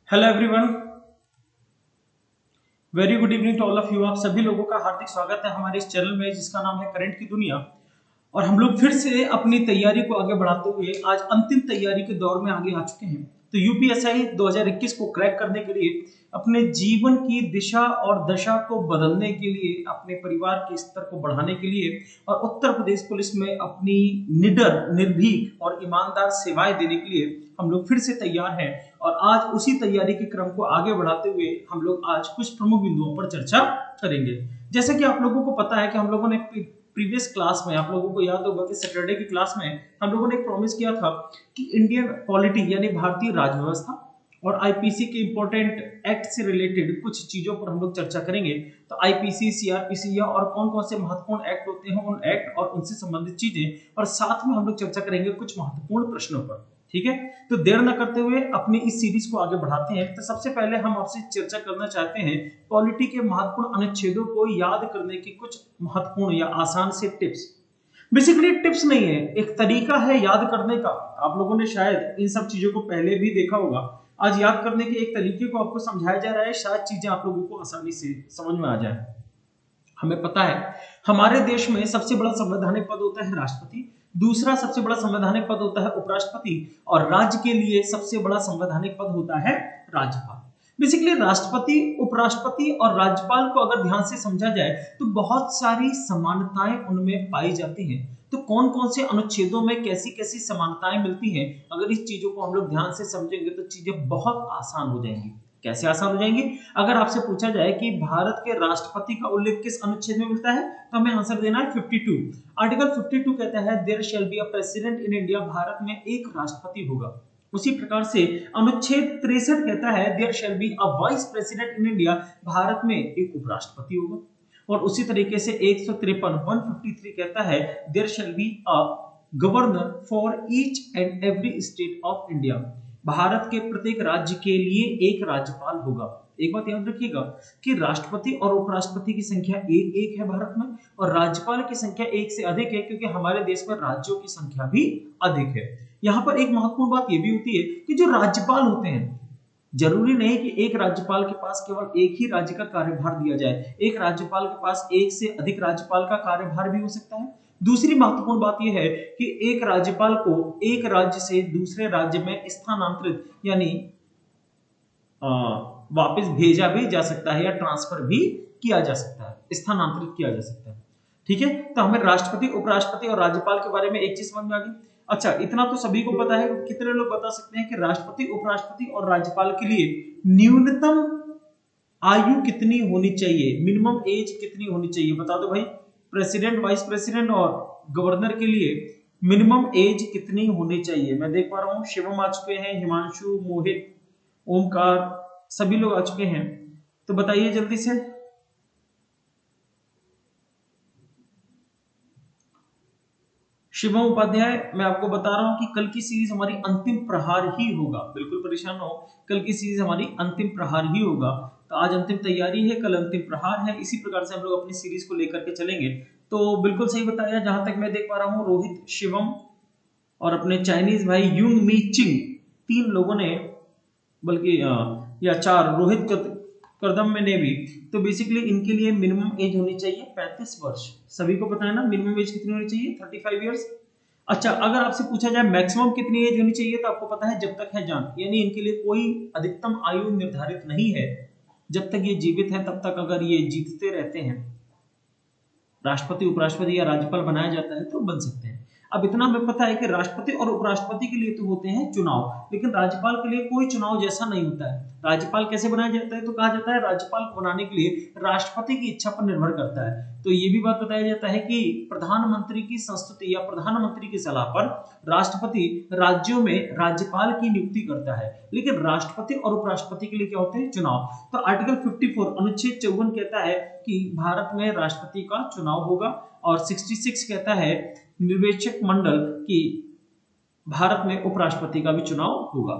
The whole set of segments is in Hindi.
Hello everyone, very good evening to all of you. आप सभी लोगों का हार्दिक स्वागत है हमारे इस चैनल में जिसका नाम है करंट की दुनिया। और हम लोग फिर से अपनी तैयारी को आगे बढ़ाते हुए आज अंतिम तैयारी के दौर में आगे आ चुके हैं। तो यूपीएससी 2021 को क्रैक करने के लिए, अपने जीवन की दिशा और दशा को बदलने के लिए, अपने परिवार के स्तर को बढ़ाने के लिए और उत्तर प्रदेश पुलिस में अपनी निडर, निर्भीक और ईमानदार सेवाएं देने के लिए हम लोग फिर से तैयार हैं। और आज उसी तैयारी के क्रम को आगे बढ़ाते हुए हम लोग आज कुछ प्रमुख बिंदुओं पर चर्चा करेंगे। जैसे कि आप लोगों को पता है कि हम लोगों ने प्रीवियस क्लास में, आप लोगों को याद होगा कि सैटरडे की क्लास में हम लोगों ने एक प्रॉमिस किया था कि इंडियन पॉलिटी यानी भारतीय राजव्यवस्था और आईपीसी के इंपॉर्टेंट एक्ट से रिलेटेड कुछ चीजों पर हम लोग चर्चा करेंगे। तो आईपीसी, सीआरपीसी या और कौन कौन से महत्वपूर्ण एक्ट होते हैं, उन एक्ट और उनसे संबंधित चीजें, और साथ में हम लोग चर्चा करेंगे कुछ महत्वपूर्ण प्रश्नों पर। ठीक है, तो देर न करते हुए अपनी इस सीरीज को आगे बढ़ाते हैं। तो सबसे पहले हम आपसे चर्चा करना चाहते हैं पॉलिटी के महत्वपूर्ण अनुच्छेदों को याद करने की कुछ महत्वपूर्ण या आसान से टिप्स। बेसिकली टिप्स नहीं है, एक तरीका है याद करने का। आप लोगों ने शायद इन सब चीजों को पहले भी देखा होगा। आज याद करने के एक तरीके को आपको समझाया जा रहा है, शायद चीजें आप लोगों को आसानी से समझ में आ जाए। हमें पता है हमारे देश में सबसे बड़ा संवैधानिक पद होता है राष्ट्रपति, दूसरा सबसे बड़ा संवैधानिक पद होता है उपराष्ट्रपति, और राज्य के लिए सबसे बड़ा संवैधानिक पद होता है राज्यपाल। बेसिकली राष्ट्रपति, उपराष्ट्रपति और राज्यपाल को अगर ध्यान से समझा जाए तो बहुत सारी समानताएं उनमें पाई जाती हैं। तो कौन कौन से अनुच्छेदों में कैसी कैसी समानताएं मिलती हैं, अगर इस चीजों को हम लोग ध्यान से समझेंगे तो चीजें बहुत आसान हो जाएंगी। कैसे आसान हो जाएंगी? अगर आपसे पूछा जाए कि भारत के राष्ट्रपति का उल्लेख किस अनुच्छेद में मिलता है, तो हमें आंसर देना है 52। आर्टिकल 52 कहता है there shall be a president in India, Bharat में एक राष्ट्रपति होगा। उसी प्रकार से अनुच्छेद 63 कहता है there shall be a vice president in India, Bharat में एक उपराष्ट्रपति होगा। और उसी तरीके से 153 कहता है there shall be a governor for each and every state of India, Bharat के प्रत्येक राज्य के लिए एक राज्यपाल होगा। एक बात याद रखिएगा कि राष्ट्रपति और उपराष्ट्रपति की संख्या एक है भारत में, और राज्यपाल की संख्या एक से अधिक है, क्योंकि हमारे देश में राज्यों की संख्या भी अधिक है। यहाँ पर एक महत्वपूर्ण बात यह भी होती है कि जो राज्यपाल होते हैं, जरूरी नहीं कि एक राज्यपाल के पास केवल एक ही राज्य का कार्यभार दिया जाए, एक राज्यपाल के पास एक से अधिक राज्यपाल का कार्यभार भी हो सकता है। दूसरी महत्वपूर्ण बात यह है कि एक राज्यपाल को एक राज्य से दूसरे राज्य में स्थानांतरित यानी वापस भेजा भी जा सकता है या ट्रांसफर भी किया जा सकता है, स्थानांतरित किया जा सकता है। ठीक है, तो हमें राष्ट्रपति, उपराष्ट्रपति और राज्यपाल के बारे में एक चीज समझ में आ गई। अच्छा, इतना तो सभी को पता है। कितने लोग बता सकते हैं कि राष्ट्रपति, उपराष्ट्रपति और राज्यपाल के लिए न्यूनतम आयु कितनी होनी चाहिए, मिनिमम एज कितनी होनी चाहिए? बता दो भाई। प्रेसिडेंट, वाइस प्रेसिडेंट और गवर्नर के लिए मिनिमम एज कितनी होनी चाहिए? मैं देख पा रहा हूँ शिवम आ चुके हैं, हिमांशु, मोहित, ओमकार, सभी लोग आ चुके हैं। तो बताइए जल्दी से। शिवम उपाध्याय, मैं आपको बता रहा हूं कि कल की सीरीज हमारी अंतिम प्रहार ही होगा, बिल्कुल परेशान हो, कल की सीरीज हमारी अंतिम प्रहार ही होगा। तो आज अंतिम तैयारी है, कल अंतिम प्रहार है, इसी प्रकार से हम लोग अपनी सीरीज को लेकर के चलेंगे। तो बिल्कुल सही बताया, जहां तक मैं देख पा रहा हूँ रोहित, शिवम और अपने चाइनीज भाई युंग मी चिंग, तीन लोगों ने, बल्कि या चार, रोहित करदम में ने भी। तो बेसिकली इनके लिए मिनिमम एज होनी चाहिए 35 वर्ष। सभी को पता है ना मिनिमम एज कितनी होनी चाहिए? 35 इयर्स। अच्छा, अगर आपसे पूछा जाए मैक्सिमम कितनी एज होनी चाहिए, तो आपको पता है जब तक है जान, यानी इनके लिए कोई अधिकतम आयु निर्धारित नहीं है। जब तक ये जीवित है तब तक अगर ये जीतते रहते हैं, राष्ट्रपति, उपराष्ट्रपति या राज्यपाल बनाया जाता है तो बन सकते हैं। अब इतना हमें पता है कि राष्ट्रपति और उपराष्ट्रपति के लिए तो होते हैं चुनाव, लेकिन राज्यपाल के लिए कोई चुनाव जैसा नहीं होता है। राज्यपाल कैसे बनाया जाता है? तो कहा जाता है राज्यपाल को बनाने के लिए राष्ट्रपति की इच्छा पर निर्भर करता है। तो ये भी बात बताया जाता है कि प्रधानमंत्री की संस्तुति या प्रधानमंत्री की सलाह पर राष्ट्रपति राज्यों में राज्यपाल की नियुक्ति करता है, लेकिन राष्ट्रपति और उपराष्ट्रपति के लिए क्या होते हैं? चुनाव। तो आर्टिकल 54 अनुच्छेद 54 कहता है कि भारत में राष्ट्रपति का चुनाव होगा, और 66 कहता है निर्वाचक मंडल की भारत में उपराष्ट्रपति का भी चुनाव होगा।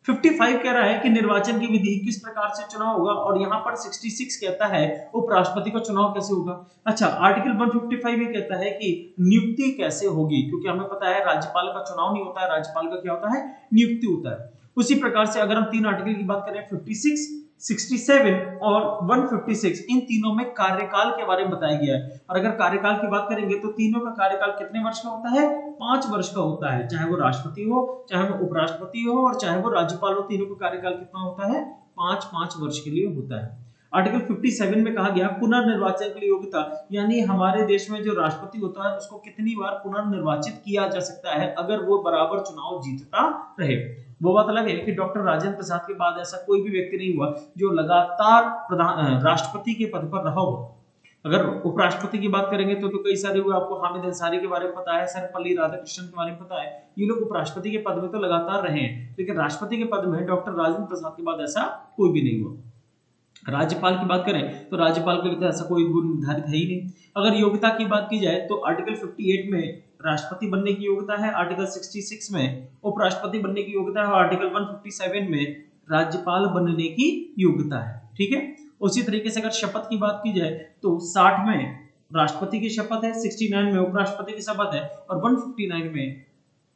55 कह रहा है कि निर्वाचन की विधि किस प्रकार से चुनाव होगा, और यहाँ पर 66 कहता है उपराष्ट्रपति का चुनाव कैसे होगा। अच्छा, आर्टिकल 155 ये कहता है कि नियुक्ति कैसे होगी, क्योंकि हमें पता है राज्यपाल का चुनाव नहीं होता है, राज्यपाल का क्या होता है? नियुक्ति होता है। उसी प्रकार से अगर हम तीन आर्टिकल की बात करें 56, 67 और 156, इन तीनों में कार्यकाल के बारे में बताया गया है। और अगर कार्यकाल की बात करेंगे तो तीनों का कार्यकाल कितने वर्ष का होता है? 5 वर्ष का होता है। चाहे वो राष्ट्रपति हो, चाहे वो उपराष्ट्रपति हो और चाहे वो राज्यपाल हो, तीनों का कार्यकाल कितना होता है? 5-5 वर्ष के लिए होता है। आर्टिकल 57 में कहा गया पुनर्निर्वाचन के लिए योग्यता, यानी हमारे देश में जो राष्ट्रपति होता है उसको कितनी बार पुनर्निर्वाचित किया जा सकता है अगर वो बराबर चुनाव जीतता रहे। वो बात अलग है कि डॉक्टर राजेंद्र प्रसाद के बाद ऐसा कोई भी व्यक्ति नहीं हुआ जो लगातार राष्ट्रपति के पद पर रहा हो। अगर उपराष्ट्रपति की बात करेंगे तो कई सारे हुए, आपको हामिद अंसारी के बारे में पता है, सर्वपल्ली राधाकृष्णन के बारे में पता है, ये लोग उपराष्ट्रपति के पद में तो लगातार रहे हैं, लेकिन राष्ट्रपति के पद में डॉक्टर राजेंद्र प्रसाद के बाद ऐसा कोई भी नहीं हुआ। राज्यपाल की बात करें तो राज्यपाल के लिए तो ऐसा कोई गुण निर्धारित है ही नहीं। अगर योग्यता की बात की जाए तो आर्टिकल 58 में राष्ट्रपति बनने की योग्यता है, आर्टिकल 66 में उपराष्ट्रपति बनने की योग्यता है और आर्टिकल 157 में राज्यपाल बनने की योग्यता है। ठीक है। उसी तरीके से अगर शपथ की बात की जाए तो 60 में राष्ट्रपति की शपथ है, 69 में उपराष्ट्रपति की शपथ है और 159 में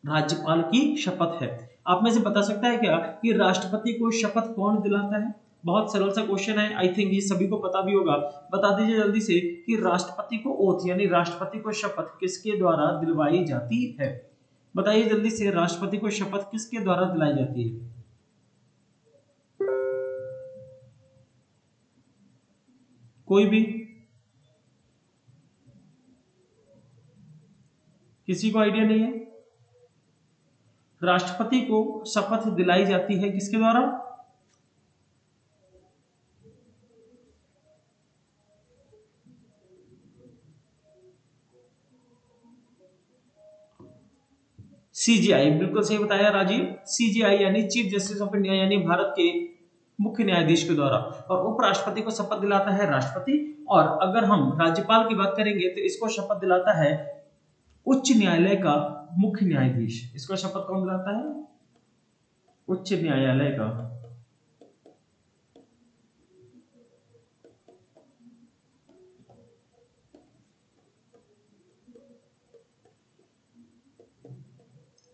राज्यपाल की शपथ है। आप में से बता सकता है क्या कि राष्ट्रपति को शपथ कौन दिलाता है? बहुत सरल सा क्वेश्चन है, आई थिंक ये सभी को पता भी होगा। बता दीजिए जल्दी से कि राष्ट्रपति को ओथ यानी राष्ट्रपति को शपथ किसके द्वारा दिलवाई जाती है? बताइए जल्दी से, राष्ट्रपति को शपथ किसके द्वारा दिलाई जाती है? कोई भी? किसी को आइडिया नहीं है? राष्ट्रपति को शपथ दिलाई जाती है किसके द्वारा? सीजीआई, बिल्कुल सही बताया राजीव। सीजीआई यानी चीफ जस्टिस ऑफ इंडिया यानी भारत के मुख्य न्यायाधीश के द्वारा। और उपराष्ट्रपति को शपथ दिलाता है राष्ट्रपति। और अगर हम राज्यपाल की बात करेंगे तो इसको शपथ दिलाता है उच्च न्यायालय का मुख्य न्यायाधीश। इसको शपथ कौन दिलाता है? उच्च न्यायालय का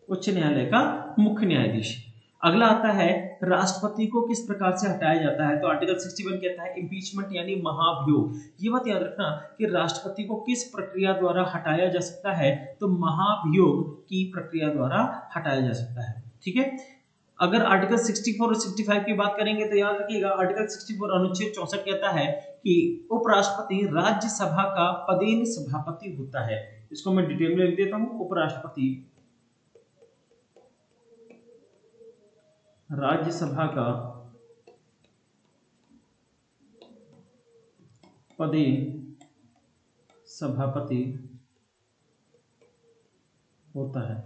उच्च न्यायालय का मुख्य न्यायाधीश। अगला आता है राष्ट्रपति को किस प्रकार से हटाया जाता है। तो आर्टिकल 61 कहता है इम्पीचमेंट यानी महाभियोग। ये बात याद रखना कि राष्ट्रपति को किस प्रक्रिया द्वारा हटाया जा सकता है? तो महाभियोग की प्रक्रिया द्वारा हटाया जा सकता है। ठीक है। अगर आर्टिकल 64 और 65 की बात करेंगे तो याद रखिएगा आर्टिकल 64 अनुच्छेद 64 कहता है कि उपराष्ट्रपति राज्यसभा का पदेन सभापति होता है। इसको मैं डिटेल में लिख देता हूं। उपराष्ट्रपति राज्यसभा का पदेन सभापति होता है।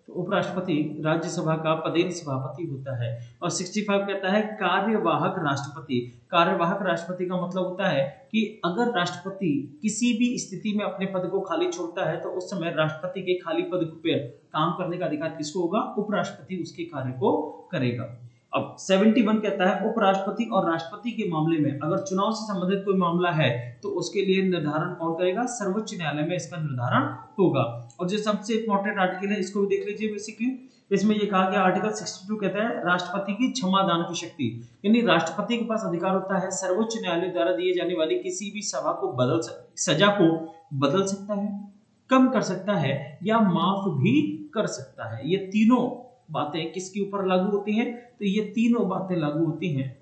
तो उपराष्ट्रपति राज्यसभा का पदेन सभापति होता है। और 65 कहता है कार्यवाहक राष्ट्रपति। कार्यवाहक राष्ट्रपति का मतलब होता है कि अगर राष्ट्रपति किसी भी स्थिति में अपने पद को खाली छोड़ता है तो उस समय राष्ट्रपति के खाली पद पर काम करने का अधिकार किसको होगा? उपराष्ट्रपति उसके कार्य को करेगा। अब 71 कहता है उपराष्ट्रपति और राष्ट्रपति के मामले में अगर चुनाव से संबंधित कोई मामला है तो उसके लिए निर्धारण कौन करेगा? सर्वोच्च न्यायालय में इसका निर्धारण होगा। और जो सबसे इंपॉर्टेंट आर्टिकल है इसको भी देख लीजिए। बेसिकली इसमें ये कहा गया आर्टिकल 62 कहता है राष्ट्रपति की क्षमा दान की शक्ति, यानी राष्ट्रपति के पास अधिकार होता है सर्वोच्च न्यायालय द्वारा दिए जाने वाली किसी भी सजा को बदल सकता है, कम कर सकता है या माफ भी कर सकता है। ये तीनों बातें किसके ऊपर लागू होती हैं? तो ये तीनों बातें लागू होती हैं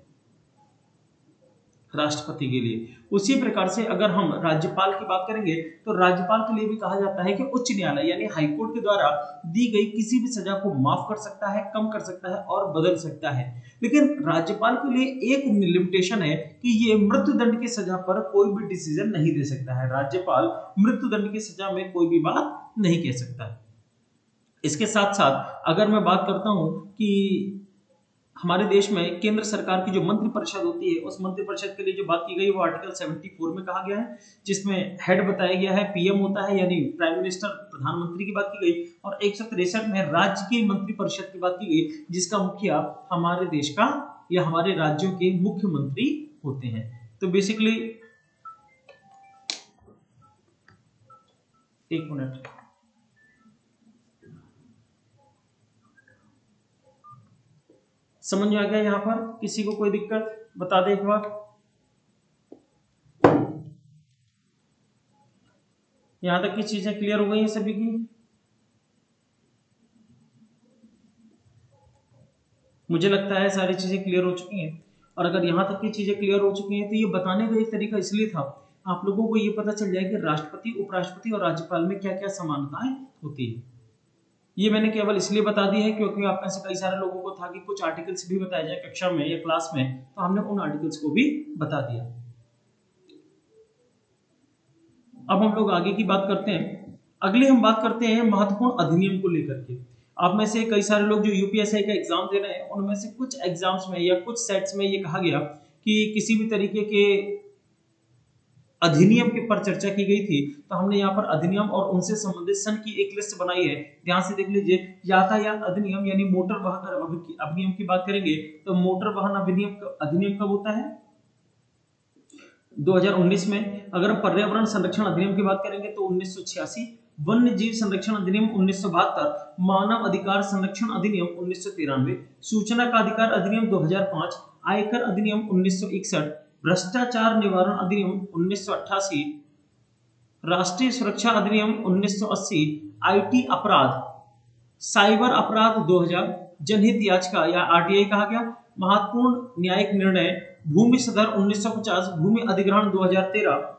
राष्ट्रपति के लिए। उसी प्रकार से अगर हम राज्यपाल की बात करेंगे तो राज्यपाल के लिए भी कहा जाता है कि उच्च न्यायालय यानी हाईकोर्ट के द्वारा दी गई किसी भी सजा को माफ कर सकता है, कम कर सकता है और बदल सकता है। लेकिन राज्यपाल के लिए एक लिमिटेशन है कि ये मृत्युदंड की सजा पर कोई भी डिसीजन नहीं दे सकता है। राज्यपाल मृत्युदंड की सजा में कोई भी बात नहीं कह सकता। इसके साथ साथ अगर मैं बात करता हूं कि हमारे देश में केंद्र सरकार की जो मंत्रिपरिषद होती है उस मंत्रिपरिषद के लिए जो बात की गई वो आर्टिकल 74 में कहा गया है, जिसमें हेड बताया गया है पीएम होता है यानी प्राइम मिनिस्टर, प्रधानमंत्री की बात की गई। और 163 में राज्य की मंत्रिपरिषद की बात की गई जिसका मुखिया हमारे देश का या हमारे राज्यों के मुख्यमंत्री होते हैं। तो बेसिकली एक मिनट, समझ में आ गया? यहाँ पर किसी को कोई दिक्कत बता दे एक बार। यहाँ तक की चीजें क्लियर हो गई हैं सभी की? मुझे लगता है सारी चीजें क्लियर हो चुकी हैं। और अगर यहाँ तक की चीजें क्लियर हो चुकी हैं तो ये बताने का एक तरीका इसलिए था आप लोगों को ये पता चल जाए कि राष्ट्रपति, उपराष्ट्रपति और राज्यपाल में क्या क्या समानताएं होती है। ये मैंने केवल इसलिए बता दी है क्योंकि आप में से कई सारे लोगों को था कि कुछ आर्टिकल्स भी बताए जाए कक्षा में या क्लास में, तो हमने उन आर्टिकल्स को भी बता दिया। अब हम लोग आगे की बात करते हैं। अगले हम बात करते हैं महत्वपूर्ण अधिनियम को लेकर के। आप में से कई सारे लोग जो यूपीएससी का एग्जाम दे रहे हैं उनमें से कुछ एग्जाम्स में या कुछ सेट्स में ये कहा गया कि किसी भी तरीके के अधिनियम के पर चर्चा की गई थी, तो हमने यहाँ पर अधिनियम और उनसे संबंधित सन की एक लिस्ट बनाई है। ध्यान से देख लीजिए, यातायात अधिनियम यानी मोटर वाहन अधिनियम की बात करेंगे तो मोटर वाहन अधिनियम कब होता है? 2019 में। अगर हम पर्यावरण संरक्षण अधिनियम की बात करेंगे तो 1986, वन्य जीव संरक्षण अधिनियम 1972, मानव अधिकार संरक्षण अधिनियम 1993, सूचना का अधिकार अधिनियम 2005, आयकर अधिनियम 1961, भ्रष्टाचार निवारण अधिनियम 1988, राष्ट्रीय सुरक्षा अधिनियम 1980, आईटी अपराध, साइबर अपराध 2000, जनहित याचिका या आरटीआई कहा गया, महत्वपूर्ण न्यायिक निर्णय, भूमि सुधार 1950, भूमि अधिग्रहण 2013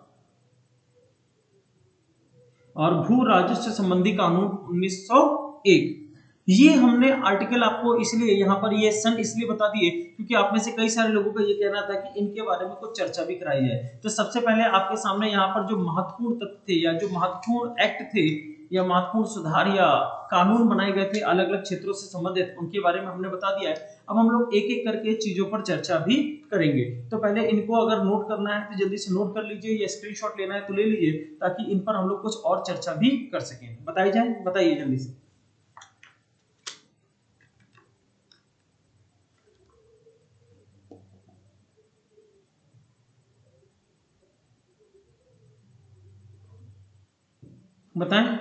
और भू राजस्व संबंधी कानून 1901। ये हमने आर्टिकल आपको इसलिए यहाँ पर ये सन इसलिए बता दिए क्योंकि आप में से कई सारे लोगों का ये कहना था कि इनके बारे में कुछ चर्चा भी कराई जाए। तो सबसे पहले आपके सामने यहाँ पर जो महत्वपूर्ण तथ्य थे या जो महत्वपूर्ण एक्ट थे या महत्वपूर्ण सुधार या कानून बनाए गए थे अलग अलग क्षेत्रों से संबंधित, उनके बारे में हमने बता दिया है। अब हम लोग एक एक करके चीजों पर चर्चा भी करेंगे। तो पहले इनको अगर नोट करना है तो जल्दी से नोट कर लीजिए या स्क्रीनशॉट लेना है तो ले लीजिए ताकि इन पर हम लोग कुछ और चर्चा भी कर सकें। बताई जाए, बताइए जल्दी से। बताएं।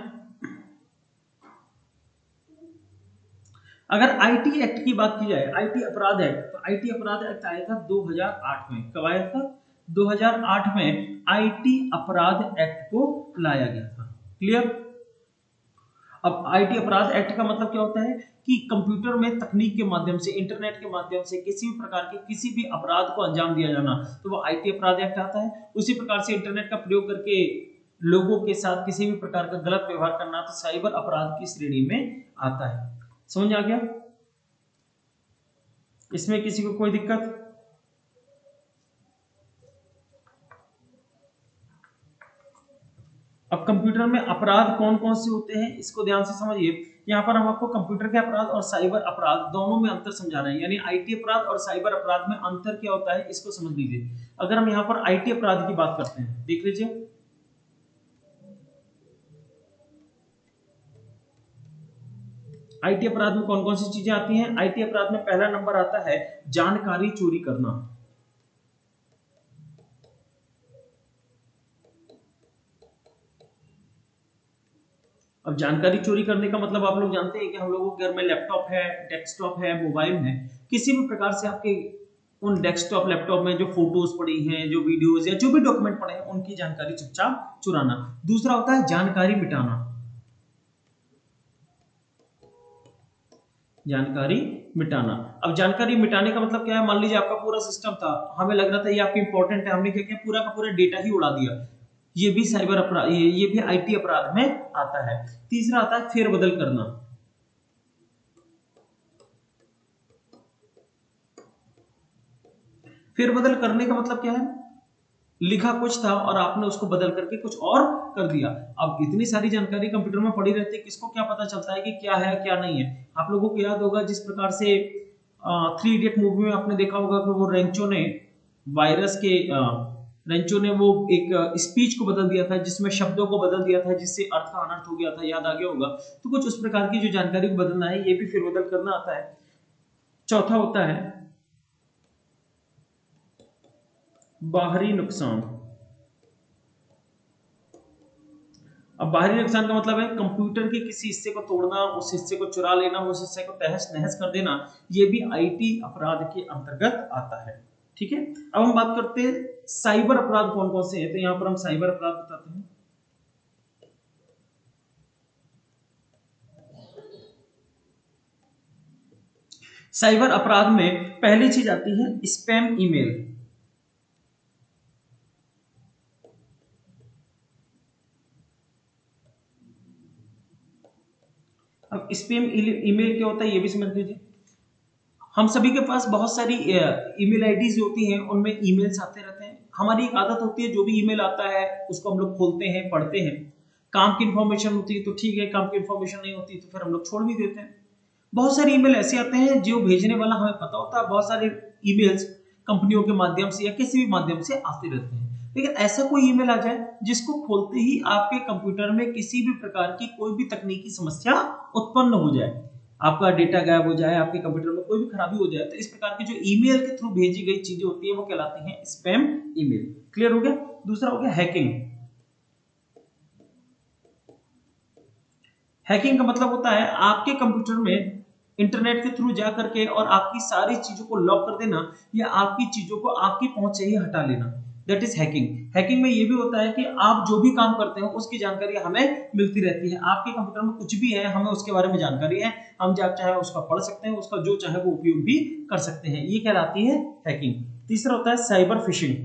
अगर आईटी एक्ट की बात की जाए, आईटी अपराध एक्ट, तो आईटी अपराध एक्ट आया था 2008 में। कब आया था? 2008 में आईटी अपराध एक्ट को लाया गया था। क्लियर? अब आईटी अपराध एक्ट का मतलब क्या होता है कि कंप्यूटर में तकनीक के माध्यम से, इंटरनेट के माध्यम से किसी भी प्रकार के किसी भी अपराध को अंजाम दिया जाना, तो वो आईटी अपराध एक्ट आता है। उसी प्रकार से इंटरनेट का प्रयोग करके लोगों के साथ किसी भी प्रकार का गलत व्यवहार करना तो साइबर अपराध की श्रेणी में आता है। समझ आ गया? इसमें किसी को कोई दिक्कत? अब कंप्यूटर में अपराध कौन कौन से होते हैं इसको ध्यान से समझिए। यहाँ पर हम आपको कंप्यूटर के अपराध और साइबर अपराध दोनों में अंतर समझा रहे हैं, यानी आईटी अपराध और साइबर अपराध में अंतर क्या होता है इसको समझ लीजिए। अगर हम यहाँ पर आईटी अपराध की बात करते हैं, देख लीजिए, आईटी अपराध में कौन कौन सी चीजें आती हैं। आईटी अपराध में पहला नंबर आता है जानकारी चोरी करना। अब जानकारी चोरी करने का मतलब आप लोग जानते हैं कि हम लोगों के घर में लैपटॉप है, डेस्कटॉप है, मोबाइल है, किसी भी प्रकार से आपके उन डेस्कटॉप लैपटॉप में जो फोटोज पड़ी हैं, जो वीडियोज या जो भी डॉक्यूमेंट पड़े हैं, उनकी जानकारी चुपचाप चुराना। दूसरा होता है जानकारी मिटाना। जानकारी मिटाना। अब जानकारी मिटाने का मतलब क्या है? मान लीजिए आपका पूरा सिस्टम था, हमें लग रहा था ये आपकी इंपॉर्टेंट है, हमने क्या किया, पूरा का पूरा डेटा ही उड़ा दिया। ये भी साइबर अपराध, ये भी आईटी अपराध में आता है। तीसरा आता है फेरबदल करना। फेरबदल करने का मतलब क्या है? लिखा कुछ था और आपने उसको बदल करके कुछ और कर दिया। अब इतनी सारी जानकारी कंप्यूटर में पड़ी रहती है, किसको क्या पता चलता है कि क्या है क्या नहीं है। आप लोगों को याद होगा जिस प्रकार से 3 इडियट मूवी में आपने देखा होगा कि वो रेंचो ने वायरस के रेंचो ने वो एक स्पीच को बदल दिया था, जिसमें शब्दों को बदल दिया था, जिससे अर्थ का अनर्थ हो गया था, याद आ गया होगा। तो कुछ उस प्रकार की जो जानकारी को बदलना है, ये भी फेरबदल करना आता है। चौथा होता है बाहरी नुकसान। अब बाहरी नुकसान का मतलब है कंप्यूटर के किसी हिस्से को तोड़ना, उस हिस्से को चुरा लेना, उस हिस्से को तहस नहस कर देना, ये भी आईटी अपराध के अंतर्गत आता है। ठीक है, अब हम बात करते हैं साइबर अपराध कौन कौन से हैं। तो यहाँ पर हम साइबर अपराध बताते हैं। साइबर अपराध में पहली चीज आती है स्पैम ईमेल। अब स्पैम ईमेल क्या होता है ये भी समझ लीजिए। हम सभी के पास बहुत सारी ईमेल आईडीज होती हैं, उनमें ईमेल्स आते रहते हैं। हमारी एक आदत होती है जो भी ईमेल आता है उसको हम लोग खोलते हैं, पढ़ते हैं। काम की इंफॉर्मेशन होती है तो ठीक है, काम की इंफॉर्मेशन नहीं होती तो फिर हम लोग छोड़ भी देते हैं। बहुत सारे ईमेल ऐसे आते हैं जो भेजने वाला हमें पता होता है, बहुत सारे ईमेल्स कंपनियों के माध्यम से या किसी भी माध्यम से आते रहते हैं। लेकिन ऐसा कोई ईमेल आ जाए जिसको खोलते ही आपके कंप्यूटर में किसी भी प्रकार की कोई भी तकनीकी समस्या उत्पन्न हो जाए, आपका डेटा गायब हो जाए, आपके कंप्यूटर में कोई भी खराबी हो जाए, तो इस प्रकार की जो ईमेल के थ्रू भेजी गई चीजें होती है वो कहलाती हैं स्पैम ईमेल। क्लियर हो गया। दूसरा हो गया हैकिंग। हैकिंग का मतलब होता है आपके कंप्यूटर में इंटरनेट के थ्रू जा करके और आपकी सारी चीजों को लॉक कर देना या आपकी चीजों को आपकी पहुंच से ही हटा लेना, दैट इज हैकिंग। हैकिंग में ये भी होता है कि आप जो भी काम करते हो उसकी जानकारी हमें मिलती रहती है। आपके कंप्यूटर में कुछ भी है, हमें उसके बारे में जानकारी है, हम जब चाहे उसका पढ़ सकते हैं, उसका जो चाहे वो उपयोग भी कर सकते हैं, ये कहलाती है हैकिंग। तीसरा होता है साइबर फिशिंग।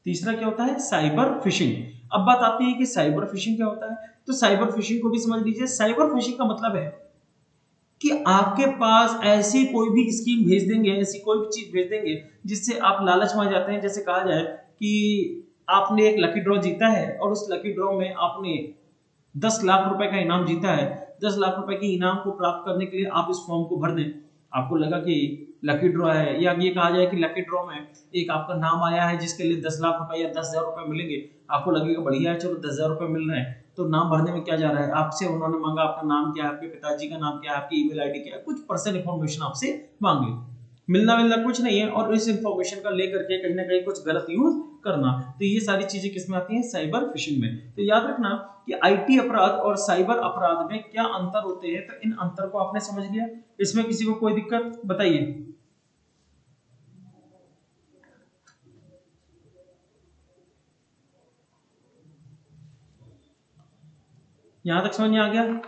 तीसरा क्या होता है साइबर फिशिंग। अब बात आती है कि साइबर फिशिंग क्या होता है। तो साइबर फिशिंग को भी समझ लीजिए। साइबर फिशिंग का मतलब है कि आपके पास ऐसी कोई भी स्कीम भेज देंगे, ऐसी कोई भी चीज भेज देंगे जिससे आप लालच में आ जाते हैं। जैसे कहा जाए कि आपने एक लकी ड्रॉ जीता है और उस लकी ड्रॉ में आपने 10 लाख रुपए का इनाम जीता है। 10 लाख रुपए के इनाम को प्राप्त करने के लिए आप इस फॉर्म को भर दें। आपको लगा कि लकी ड्रॉ है, या ये कहा जाए कि लकी ड्रॉ में एक आपका नाम आया है जिसके लिए 10 लाख रुपए या 10,000 रुपए मिलेंगे। आपको लगेगा बढ़िया है, चलो 10,000 रुपए मिल रहे हैं तो नाम भरने में क्या जा रहा है। आपसे उन्होंने मांगा आपका नाम क्या है, आपके पिताजी का नाम क्या है, आपकी ईमेल आईडी क्या है, कुछ पर्सनल इन्फॉर्मेशन आपसे मांगे। मिलना मिलना कुछ नहीं है और इस इंफॉर्मेशन का लेकर के कहीं ना कहीं कुछ गलत यूज करना। तो ये सारी चीजें किसमें आती हैं साइबर फिशिंग में। तो याद रखना कि आईटी अपराध और साइबर अपराध में क्या अंतर होते हैं। तो इन अंतर को आपने समझ लिया, इसमें किसी को कोई दिक्कत बताइए। यहां तक समझ में आ गया।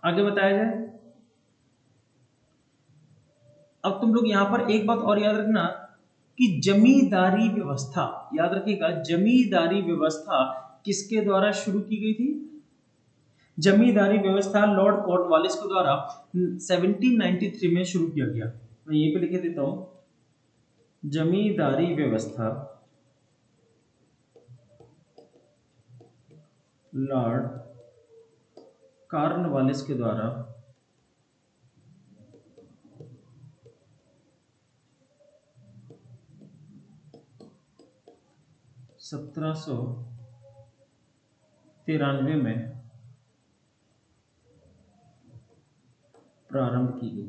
आगे बताया जाए। अब तुम लोग यहां पर एक बात और याद रखना कि जमींदारी व्यवस्था, याद रखिएगा जमींदारी व्यवस्था किसके द्वारा शुरू की गई थी। जमींदारी व्यवस्था लॉर्ड कॉर्नवालिस के द्वारा 1793 में शुरू किया गया। मैं यहीं पे लिख देता हूं जमींदारी व्यवस्था लॉर्ड कॉर्नवालिस के द्वारा 1793 में प्रारंभ की गई।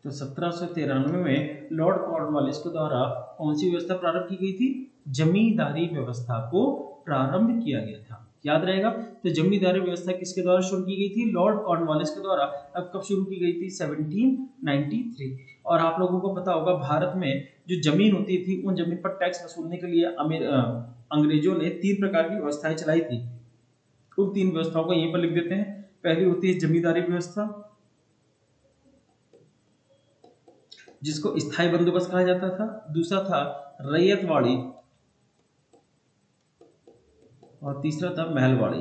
तो 1793 में लॉर्ड कॉर्नवालिस के द्वारा कौन सी व्यवस्था प्रारंभ की गई थी, जमींदारी व्यवस्था को प्रारंभ किया गया था। याद रहेगा। तो जमींदारी व्यवस्था किसके द्वारा शुरू की गई थी, लॉर्ड कॉर्नवालिस के द्वारा। अब कब शुरू की गई थी, 1793। और आप लोगों को पता होगा भारत में जो जमीन होती थी उन जमीन पर टैक्स वसूलने के लिए अंग्रेजों ने 3 प्रकार की व्यवस्थाएं चलाई थी। उन 3 व्यवस्थाओं को यहीं पर लिख देते हैं। पहली होती है जमींदारी व्यवस्था जिसको स्थायी बंदोबस्त कहा जाता था। दूसरा था रैयतवाड़ी और तीसरा था महलवाड़ी।